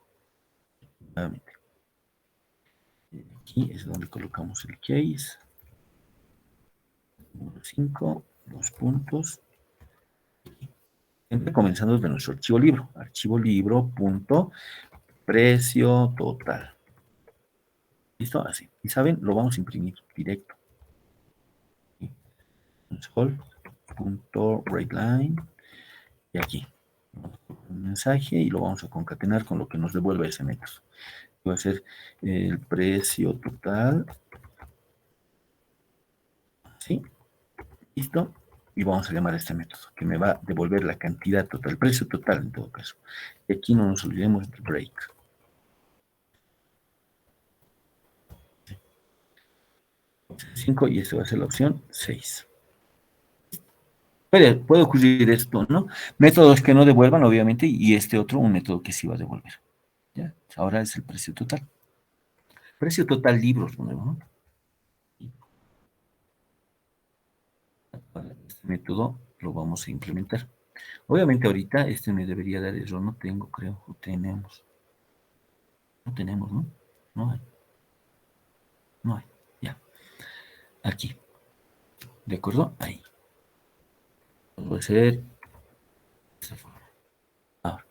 Nuevamente. Aquí es donde colocamos el case. Número 5, dos puntos. Siempre comenzando desde nuestro archivo libro. Archivo libro, punto, precio total. ¿Listo? Así. Y saben, lo vamos a imprimir directo. Hold.writeLine. Y aquí. Un mensaje y lo vamos a concatenar con lo que nos devuelve ese método. Va a ser el precio total. ¿Sí? ¿Listo? Y vamos a llamar a este método, que me va a devolver la cantidad total, el precio total en todo caso. Y aquí no nos olvidemos del break. 5 y esta va a ser la opción 6. Puede ocurrir esto, ¿no? Métodos que no devuelvan, obviamente, y este otro, un método que sí va a devolver. ¿Ya? Ahora es el precio total. Precio total libros, ¿no? Este método lo vamos a implementar. Obviamente ahorita este me debería dar error, no tengo, creo, o tenemos. No tenemos, ¿no? No hay. No hay. Ya. Aquí. ¿De acuerdo? Ahí. Va a ser de esta forma. Ahora,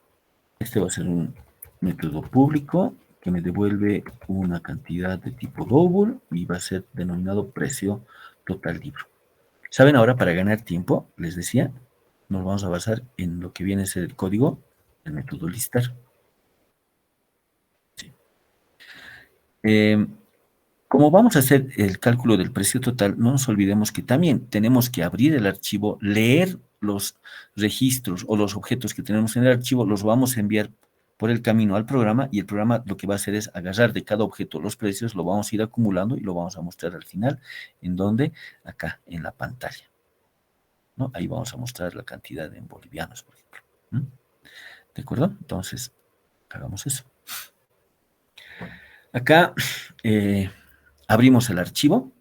este va a ser un método público que me devuelve una cantidad de tipo double y va a ser denominado precio total libro. ¿Saben? Ahora, para ganar tiempo, les decía, nos vamos a basar en lo que viene a ser el código del método listar. Sí. Como vamos a hacer el cálculo del precio total, no nos olvidemos que también tenemos que abrir el archivo, leer los registros o los objetos que tenemos en el archivo, los vamos a enviar por el camino al programa y el programa lo que va a hacer es agarrar de cada objeto los precios, lo vamos a ir acumulando y lo vamos a mostrar al final, ¿en dónde? Acá, en la pantalla, ¿no? Ahí vamos a mostrar la cantidad en bolivianos, por ejemplo. ¿Mm? ¿De acuerdo? Entonces, hagamos eso. Acá abrimos el archivo.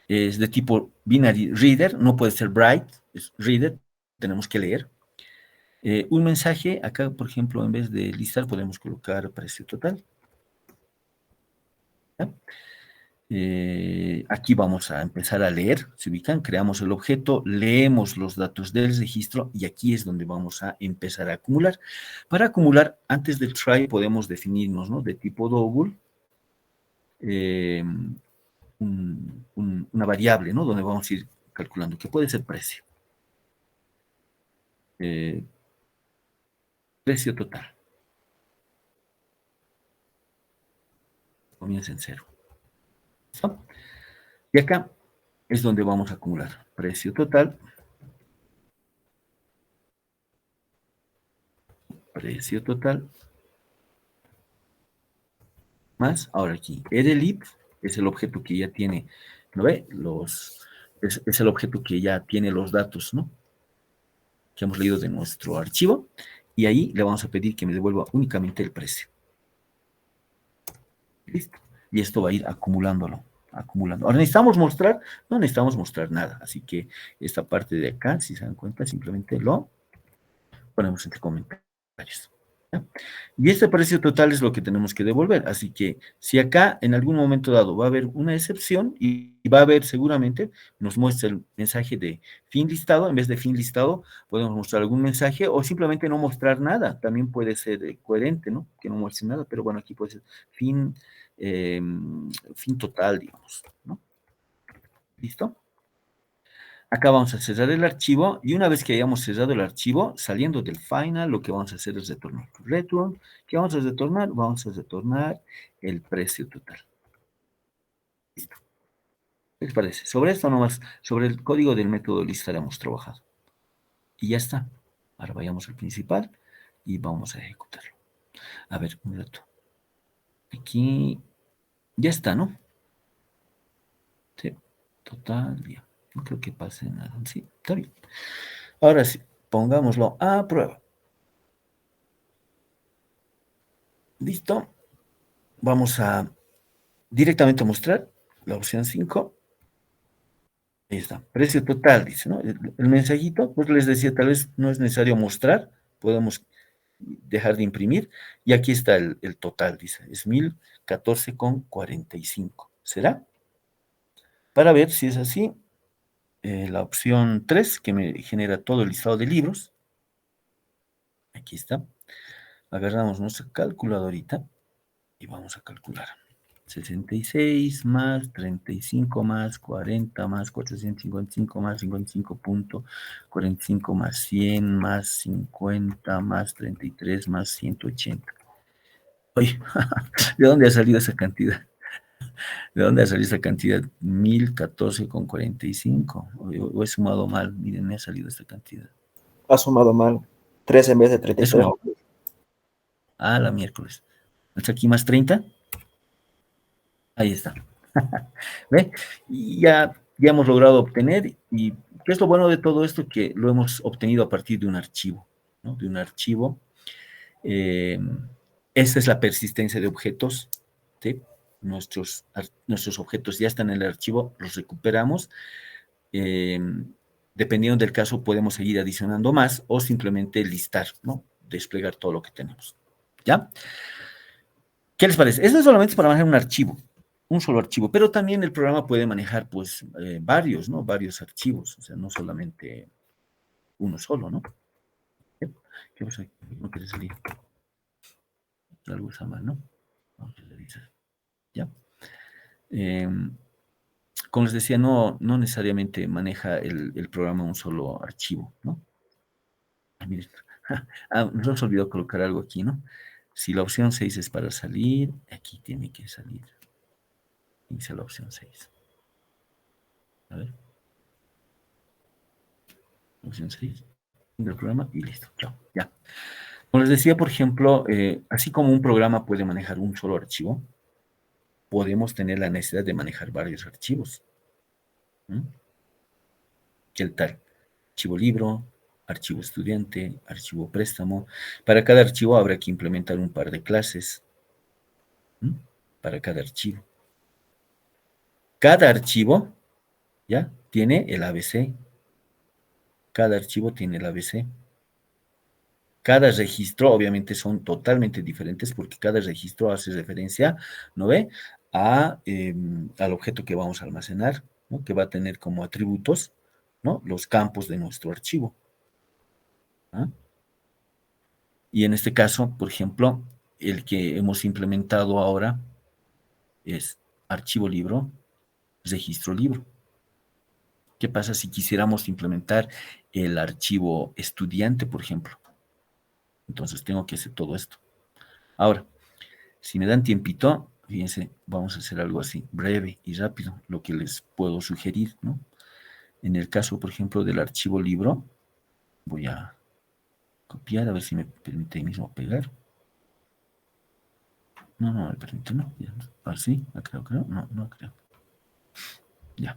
Es de tipo binary reader, no puede ser bright, es reader, tenemos que leer. Un mensaje, acá por ejemplo, en vez de listar podemos colocar precio total. Aquí vamos a empezar a leer, se ubican, creamos el objeto, leemos los datos del registro y aquí es donde vamos a empezar a acumular. Para acumular, antes del try podemos definirnos, ¿no? De tipo double, una variable, ¿no? Donde vamos a ir calculando, que puede ser precio. Precio total. Comienza en cero. ¿Listo? Y acá es donde vamos a acumular precio total, más, ahora aquí, edelif es el objeto que ya tiene, ¿no ve? Es el objeto que ya tiene los datos, ¿no? Que hemos leído de nuestro archivo, y ahí le vamos a pedir que me devuelva únicamente el precio. Listo. Y esto va a ir acumulándolo, acumulando. Ahora necesitamos mostrar, no necesitamos mostrar nada, así que esta parte de acá, si se dan cuenta, simplemente lo ponemos entre comentarios. ¿Ya? Y este precio total es lo que tenemos que devolver, así que si acá en algún momento dado va a haber una excepción y va a haber seguramente, nos muestra el mensaje de fin listado, en vez de fin listado podemos mostrar algún mensaje o simplemente no mostrar nada, también puede ser coherente, ¿no? Que no muestre nada, pero bueno, aquí puede ser fin, fin total, digamos, ¿no? ¿Listo? Acá vamos a cerrar el archivo y una vez que hayamos cerrado el archivo, saliendo del final, lo que vamos a hacer es retornar. Return, ¿qué vamos a retornar? Vamos a retornar el precio total. Listo. ¿Qué les parece? Sobre esto nomás, sobre el código del método lista hemos trabajado. Y ya está. Ahora vayamos al principal y vamos a ejecutarlo. A ver, un rato. Aquí ya está, ¿no? Sí, total, ya. No creo que pase nada. Sí, está bien. Ahora sí, pongámoslo a prueba. Listo. Vamos a directamente mostrar la opción 5. Ahí está, precio total, dice, ¿no? El mensajito, pues les decía, tal vez no es necesario mostrar, podemos dejar de imprimir, y aquí está el total, dice, es 1014,45. ¿Será? Para ver si es así, la opción 3, que me genera todo el listado de libros, aquí está, agarramos nuestra calculadorita y vamos a calcular. 66 más 35 más 40 más 455 más 55,45 más 100 más 50 más 33 más 180. Oye, ¿de dónde ha salido esa cantidad? ¿De dónde ha salido esa cantidad? 1014,45. O he sumado mal, miren, me ha salido esta cantidad. Ha sumado mal. 3 en vez de He 33. sumado. Ah, la miércoles. ¿Hasta aquí más 30? Ahí está. ¿Ve? Y ya hemos logrado obtener, y ¿qué es lo bueno de todo esto? Que lo hemos obtenido a partir de un archivo, ¿no? De un archivo. Esta es la persistencia de objetos, ¿sí? Nuestros objetos ya están en el archivo, los recuperamos. Dependiendo del caso, podemos seguir adicionando más o simplemente listar, ¿no? Desplegar todo lo que tenemos. ¿Ya? ¿Qué les parece? Eso es solamente para manejar un archivo, un solo archivo, pero también el programa puede manejar, pues, varios, ¿no? Varios archivos, o sea, no solamente uno solo, ¿no? ¿Qué pasa? No quiere salir. Algo está mal, ¿no? Vamos a revisar. ¿Ya? Como les decía, no necesariamente maneja el programa un solo archivo, ¿no? Miren, nos hemos olvidado colocar algo aquí, ¿no? Si la opción 6 es para salir, aquí tiene que salir. Dice la opción 6. A ver. Opción 6 del programa y listo. Chao. Ya. Como les decía, por ejemplo, así como un programa puede manejar un solo archivo, podemos tener la necesidad de manejar varios archivos. ¿Qué tal? Archivo libro, archivo estudiante, archivo préstamo. Para cada archivo habrá que implementar un par de clases. Para cada archivo. Cada archivo, ¿ya? Tiene el ABC. Cada archivo tiene el ABC. Cada registro, obviamente, son totalmente diferentes porque cada registro hace referencia, ¿no ve? al objeto que vamos a almacenar, ¿no? Que va a tener como atributos, ¿no? Los campos de nuestro archivo. ¿Ah? Y en este caso, por ejemplo, el que hemos implementado ahora es archivo libro, registro libro. ¿Qué pasa si quisiéramos implementar el archivo estudiante, por ejemplo? Entonces tengo que hacer todo esto. Ahora, si me dan tiempito, fíjense, vamos a hacer algo así, breve y rápido, lo que les puedo sugerir, ¿no? En el caso, por ejemplo, del archivo libro, voy a copiar, a ver si me permite ahí mismo pegar. No, no me permite, no. Así, creo, no, no creo. Ya.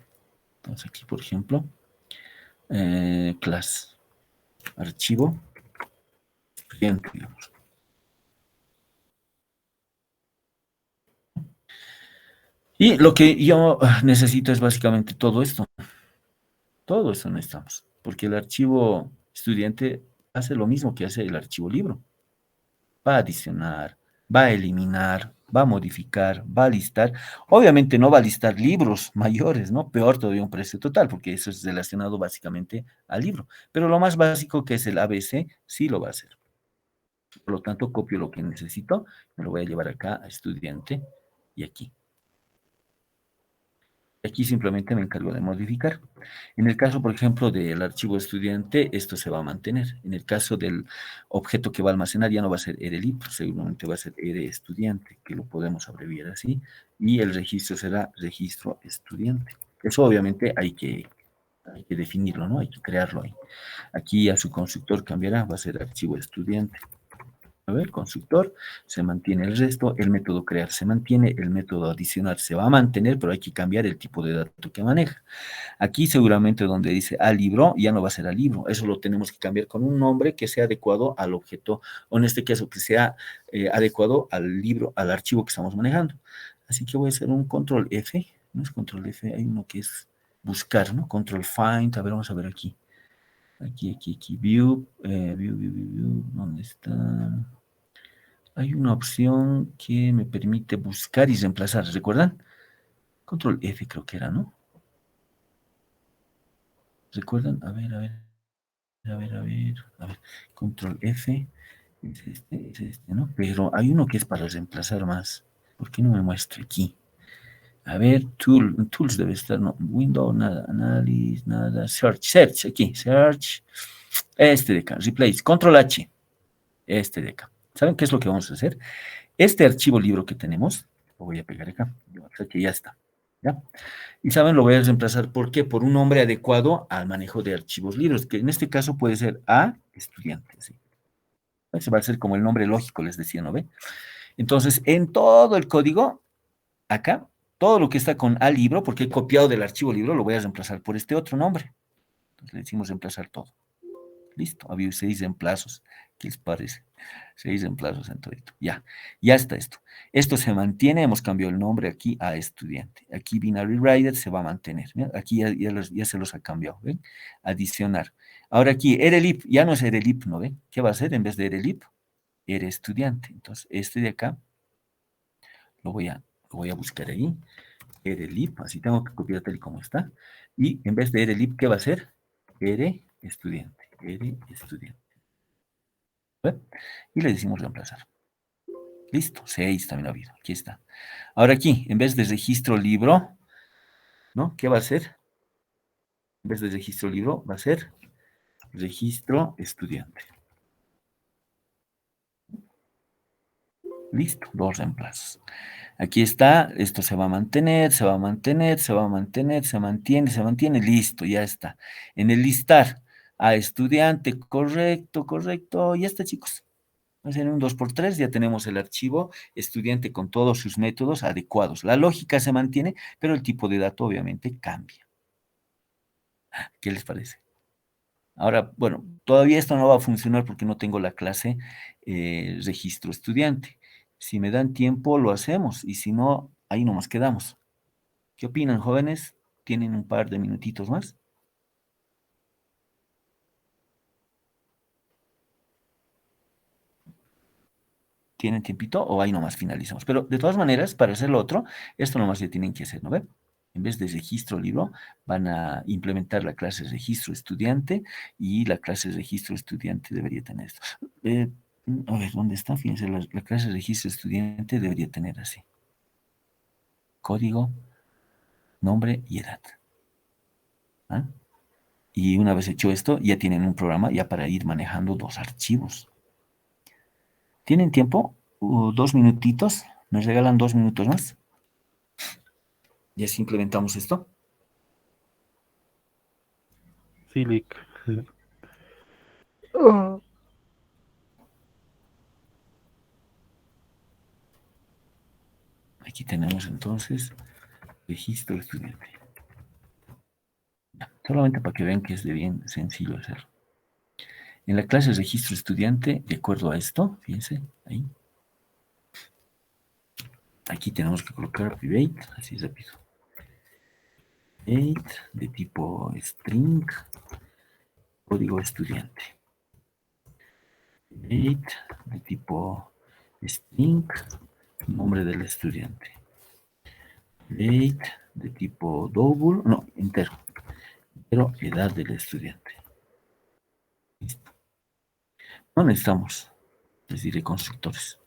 Entonces aquí, por ejemplo, class, archivo, estudiante, digamos. Y lo que yo necesito es básicamente todo esto. Todo eso necesitamos. Porque el archivo estudiante hace lo mismo que hace el archivo libro. Va a adicionar, va a eliminar, va a modificar, va a listar. Obviamente no va a listar libros mayores, ¿no? Peor todavía un precio total, porque eso es relacionado básicamente al libro. Pero lo más básico que es el ABC, sí lo va a hacer. Por lo tanto, copio lo que necesito, me lo voy a llevar acá a estudiante y aquí. Aquí simplemente me encargo de modificar. En el caso, por ejemplo, del archivo estudiante, esto se va a mantener. En el caso del objeto que va a almacenar, ya no va a ser RLIP, seguramente va a ser estudiante, que lo podemos abreviar así, y el registro será registro estudiante. Eso obviamente hay que definirlo, ¿no? Hay que crearlo ahí. Aquí a su constructor cambiará, va a ser archivo estudiante. A ver, constructor, se mantiene el resto, el método crear se mantiene, el método adicionar se va a mantener, pero hay que cambiar el tipo de dato que maneja. Aquí seguramente donde dice al libro, ya no va a ser al libro, eso lo tenemos que cambiar con un nombre que sea adecuado al objeto, o en este caso que sea adecuado al libro, al archivo que estamos manejando. Así que voy a hacer un control F, no es control F, hay uno que es buscar, ¿no? Control find, a ver, vamos a ver aquí. Aquí, view, ¿dónde está? Hay una opción que me permite buscar y reemplazar, ¿recuerdan? Control F creo que era, ¿no? ¿Recuerdan? A ver. Control F, es este, ¿no? Pero hay uno que es para reemplazar más. ¿Por qué no me muestra aquí? A ver, tools debe estar, no, window, nada, análisis, nada, search, aquí, search, este de acá, replace, control H, este de acá. ¿Saben qué es lo que vamos a hacer? Este archivo libro que tenemos, lo voy a pegar acá, o sea que ya está, ¿ya? Y saben, lo voy a reemplazar, ¿por qué? Por un nombre adecuado al manejo de archivos libros, que en este caso puede ser a estudiante, ¿sí? Ese va a ser como el nombre lógico, les decía, ¿no ve? Entonces, en todo el código, acá, todo lo que está con a libro, porque he copiado del archivo libro, lo voy a reemplazar por este otro nombre. Entonces le decimos reemplazar todo. Listo, había 6 reemplazos. ¿Qué les parece? 6 reemplazos en todo esto. Ya está esto. Esto se mantiene, hemos cambiado el nombre aquí a estudiante. Aquí binary writer se va a mantener. ¿Bien? Aquí ya se los ha cambiado. ¿Ven? Adicionar. Ahora aquí, erelip, ya no es erelip, ¿no ven? ¿Qué va a hacer en vez de erelip? Era estudiante. Entonces, este de acá lo voy a buscar ahí. Erelip, así tengo que copiar tal y como está. Y en vez de erelip, ¿qué va a ser? Ere estudiante. Ere estudiante. ¿Ve? Y le decimos reemplazar. Listo, 6 también ha habido. Aquí está. Ahora aquí, en vez de registro libro, ¿no? ¿Qué va a ser? En vez de registro libro, va a ser registro estudiante. Listo, 2 reemplazos. Aquí está, esto se va a mantener, se va a mantener, se va a mantener, se mantiene, listo, ya está. En el listar a estudiante, correcto, ya está, chicos. En un 2x3 ya tenemos el archivo estudiante con todos sus métodos adecuados. La lógica se mantiene, pero el tipo de dato obviamente cambia. ¿Qué les parece? Ahora, bueno, todavía esto no va a funcionar porque no tengo la clase registro estudiante. Si me dan tiempo, lo hacemos y si no, ahí nomás quedamos. ¿Qué opinan, jóvenes? ¿Tienen un par de minutitos más? ¿Tienen tiempito o ahí nomás finalizamos? Pero de todas maneras, para hacer lo otro, esto nomás ya tienen que hacer, ¿no ven? En vez de registro libro, van a implementar la clase registro estudiante y la clase registro estudiante debería tener esto. A ver, ¿dónde está? Fíjense, la clase registro estudiante debería tener así. Código, nombre y edad. ¿Ah? Y una vez hecho esto, ya tienen un programa ya para ir manejando dos archivos. ¿Tienen tiempo? 2 minutitos. ¿Nos regalan 2 minutos más? Y así implementamos esto. Silic. Aquí tenemos entonces registro estudiante. Ya, solamente para que vean que es de bien sencillo hacerlo. En la clase registro estudiante, de acuerdo a esto, fíjense, ahí. Aquí tenemos que colocar private, así rápido. Private de tipo string, código estudiante. Private de tipo string, nombre del estudiante. Private de tipo double, no, entero, pero edad del estudiante. Listo. No necesitamos, les diré constructores.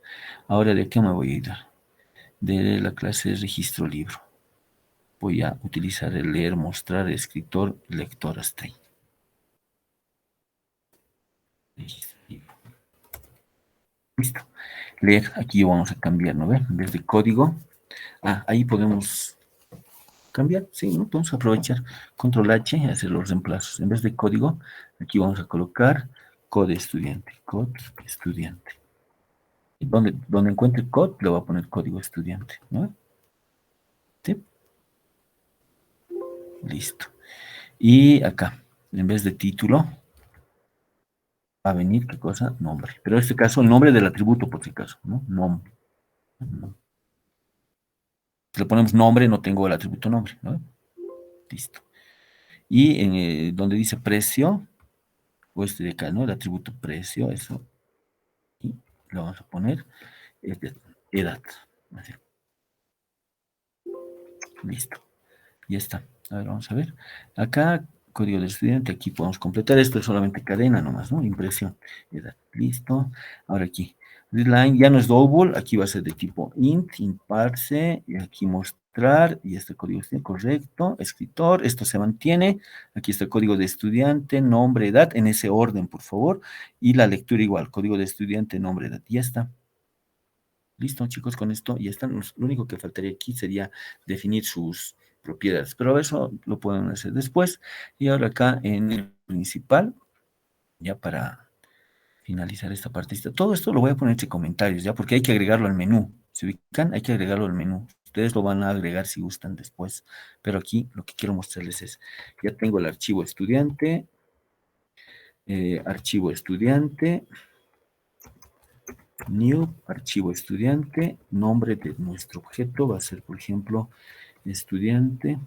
Ahora, ¿de qué me voy a ir? De la clase registro libro. Voy a utilizar el leer, mostrar, escritor, lector hasta ahí. Listo. Leer, aquí vamos a cambiar, ¿no ven? En vez de código. Ahí podemos cambiar, sí, ¿no? Podemos aprovechar control H y hacer los reemplazos. En vez de código, aquí vamos a colocar code estudiante. Code estudiante. Donde encuentre code, le voy a poner código estudiante, ¿no? ¿Sí? Listo. Y acá, en vez de título, va a venir, ¿qué cosa? Nombre. Pero en este caso, el nombre del atributo, por si acaso, ¿no? Nombre. Si le ponemos nombre, no tengo el atributo nombre, ¿no? Listo. Y en donde dice precio, o este de acá, ¿no? El atributo precio, eso. Y lo vamos a poner edad. Así. Listo. Ya está. A ver, vamos a ver. Acá, código del estudiante, aquí podemos completar. Esto es solamente cadena nomás, ¿no? Impresión. Edad. Listo. Ahora aquí. Readline ya no es double, aquí va a ser de tipo int, parse, y aquí mostrar, y este código está correcto, escritor, esto se mantiene, aquí está el código de estudiante, nombre, edad, en ese orden, por favor, y la lectura igual, código de estudiante, nombre, edad, ya está. Listo, chicos, con esto ya está. Lo único que faltaría aquí sería definir sus propiedades, pero eso lo pueden hacer después. Y ahora acá en el principal, ya para finalizar esta partecita, todo esto lo voy a poner entre comentarios, ya, porque hay que agregarlo al menú. ¿Se ubican? Hay que agregarlo al menú. Ustedes lo van a agregar si gustan después, pero aquí lo que quiero mostrarles es, ya tengo el archivo estudiante, new, archivo estudiante, nombre de nuestro objeto va a ser, por ejemplo, estudiante,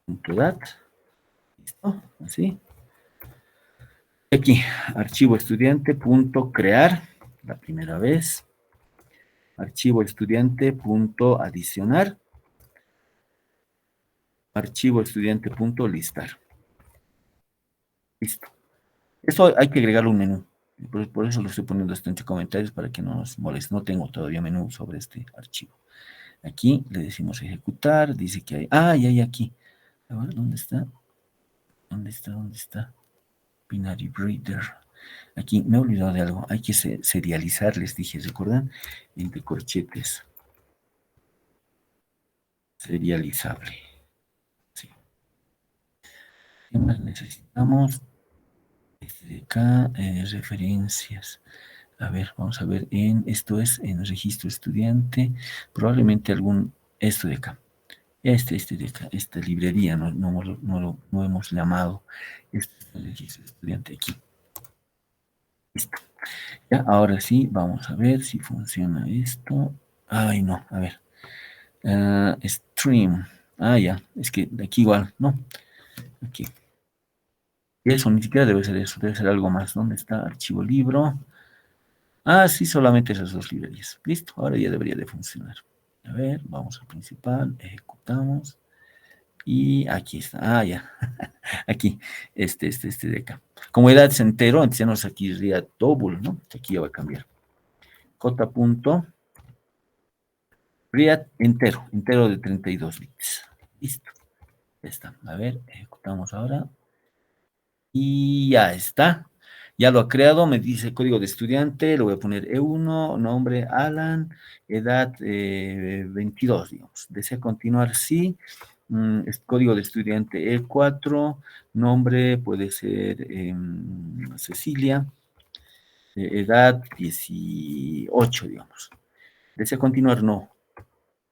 .dat, listo, así. Aquí, archivo estudiante, .crear, la primera vez, archivo estudiante, .adicionar, archivo estudiante, .listar. Listo. Esto hay que agregarle un menú. Por eso lo estoy poniendo esto entre comentarios para que no nos moleste. No tengo todavía menú sobre este archivo. Aquí le decimos ejecutar. Dice que hay. Ya hay aquí. A ver, ¿dónde está? ¿Dónde está? ¿Dónde está? Binary Breeder. Aquí me he olvidado de algo. Hay que serializar, les dije, ¿recuerdan? Entre corchetes. Serializable. Sí. ¿Qué más necesitamos? Este de acá, referencias. A ver, vamos a ver, esto es en registro estudiante, probablemente esto de acá, este de acá, esta librería, no hemos llamado, este es el registro estudiante aquí. Listo. Ya, ahora sí, vamos a ver si funciona esto. Ay, no, a ver. Stream. Ya, es que de aquí igual, ¿no? Aquí. Eso, ni siquiera debe ser eso, debe ser algo más. ¿Dónde está? Archivo libro. Ah, sí, solamente esas dos librerías. Listo, ahora ya debería de funcionar. A ver, vamos al principal, ejecutamos. Y aquí está. Ah, ya. Aquí, este de acá. Como edad es entero, entonces ya nos aquí sería double, ¿no? Aquí ya va a cambiar. J. Read entero de 32 bits. Listo. Ya está. A ver, ejecutamos ahora. Y ya está. Ya lo ha creado, me dice código de estudiante, lo voy a poner E1, nombre Alan, edad 22, digamos. ¿Desea continuar? Sí. Es código de estudiante E4, nombre puede ser Cecilia, edad 18, digamos. ¿Desea continuar? No.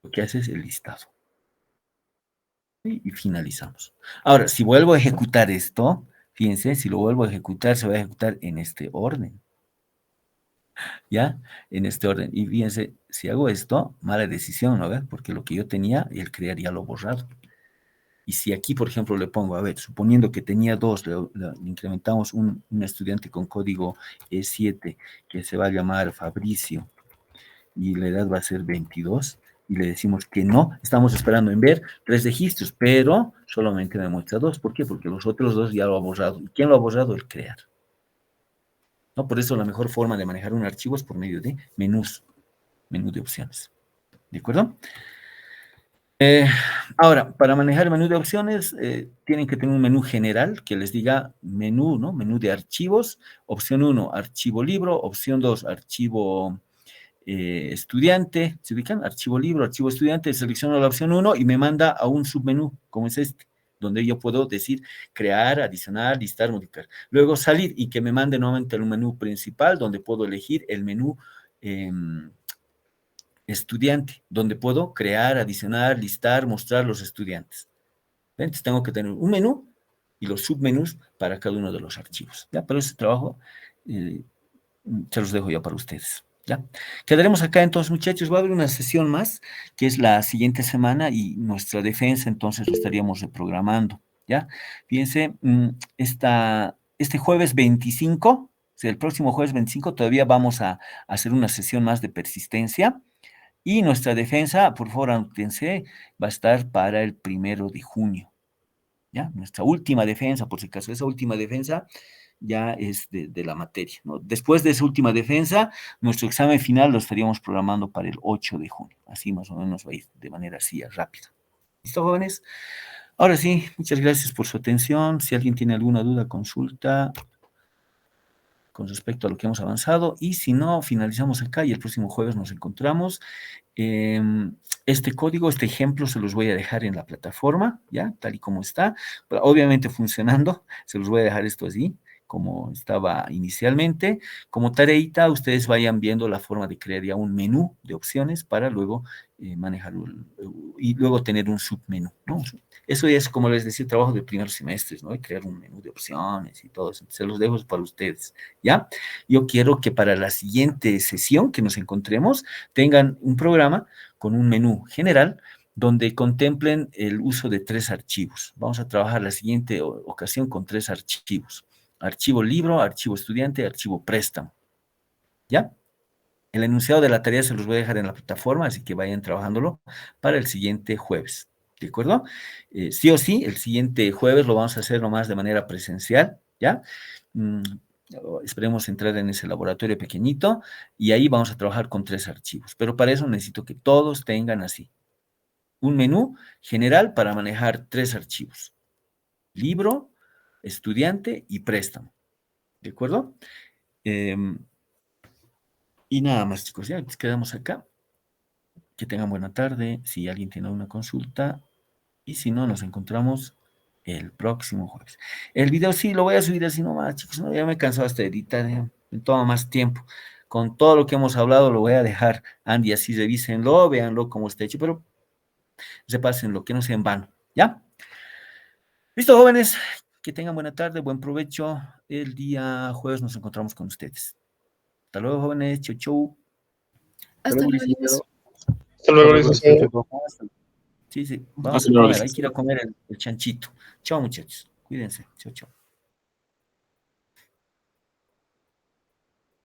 Lo que hace es el listado. Y finalizamos. Ahora, si vuelvo a ejecutar esto, fíjense, si lo vuelvo a ejecutar, se va a ejecutar en este orden. ¿Ya? En este orden. Y fíjense, si hago esto, mala decisión, ¿no? Porque lo que yo tenía, el crear ya lo borrado. Y si aquí, por ejemplo, le pongo, a ver, suponiendo que tenía dos, le incrementamos un estudiante con código E7, que se va a llamar Fabricio, y la edad va a ser 22, y le decimos que no, estamos esperando en ver 3 registros, pero solamente me muestra 2. ¿Por qué? Porque los otros 2 ya lo ha borrado. ¿Y quién lo ha borrado? El crear. ¿No? Por eso la mejor forma de manejar un archivo es por medio de menús, menú de opciones. ¿De acuerdo? Ahora, para manejar el menú de opciones, tienen que tener un menú general que les diga menú, ¿no? Menú de archivos, opción 1, archivo libro, opción 2, archivo estudiante, ¿se ubican? Archivo libro, archivo estudiante, selecciono la opción 1 y me manda a un submenú, como es este, donde yo puedo decir crear, adicionar, listar, modificar. Luego salir y que me mande nuevamente al menú principal, donde puedo elegir el menú estudiante, donde puedo crear, adicionar, listar, mostrar los estudiantes. Entonces tengo que tener un menú y los submenús para cada uno de los archivos. ¿Ya? Pero ese trabajo se los dejo ya para ustedes. ¿Ya? Quedaremos acá entonces, muchachos. Va a haber una sesión más, que es la siguiente semana, y nuestra defensa entonces lo estaríamos reprogramando. ¿Ya? Fíjense, este jueves 25, o sea, el próximo jueves 25, todavía vamos a hacer una sesión más de persistencia. Y nuestra defensa, por favor, anótense, va a estar para el 1 de junio. ¿Ya? Nuestra última defensa, por si acaso, esa última defensa ya es de la materia, ¿no? Después de esa última defensa, nuestro examen final lo estaríamos programando para el 8 de junio. Así más o menos va a ir de manera así rápida. ¿Listo, jóvenes? Ahora sí, muchas gracias por su atención. Si alguien tiene alguna duda, consulta con respecto a lo que hemos avanzado, y si no, finalizamos acá y el próximo jueves nos encontramos. Este código, este ejemplo se los voy a dejar en la plataforma, ¿ya? Tal y como está, pero obviamente funcionando, se los voy a dejar esto así, como estaba inicialmente. Como tareita, ustedes vayan viendo la forma de crear ya un menú de opciones para luego manejarlo y luego tener un submenú, ¿no? Eso ya es, como les decía, trabajo de primeros semestres, ¿no? Y crear un menú de opciones y todo eso. Se los dejo para ustedes, ¿ya? Yo quiero que para la siguiente sesión que nos encontremos tengan un programa con un menú general donde contemplen el uso de 3 archivos. Vamos a trabajar la siguiente ocasión con 3 archivos. Archivo libro, archivo estudiante, archivo préstamo. ¿Ya? El enunciado de la tarea se los voy a dejar en la plataforma, así que vayan trabajándolo para el siguiente jueves. ¿De acuerdo? Sí o sí, el siguiente jueves lo vamos a hacer nomás de manera presencial, ¿ya? Esperemos entrar en ese laboratorio pequeñito y ahí vamos a trabajar con 3 archivos. Pero para eso necesito que todos tengan así un menú general para manejar 3 archivos. Libro, estudiante y préstamo. ¿De acuerdo? Y nada más, chicos, ya quedamos acá. Que tengan buena tarde. Si alguien tiene alguna consulta, y si no, nos encontramos el próximo jueves. El video sí lo voy a subir así nomás, chicos. No, ya me cansó hasta editar, me toma más tiempo. Con todo lo que hemos hablado, lo voy a dejar, Andy, así revísenlo, véanlo cómo está hecho, pero repásenlo, que no sea en vano, ¿ya? Listo, jóvenes, que tengan buena tarde, buen provecho. El día jueves nos encontramos con ustedes. Hasta luego, jóvenes, chau, chau. Hasta luego. Hasta luego, licenciado. Sí, vamos a comer, hay que ir a comer el chanchito. Chao, muchachos, cuídense, chao, chao.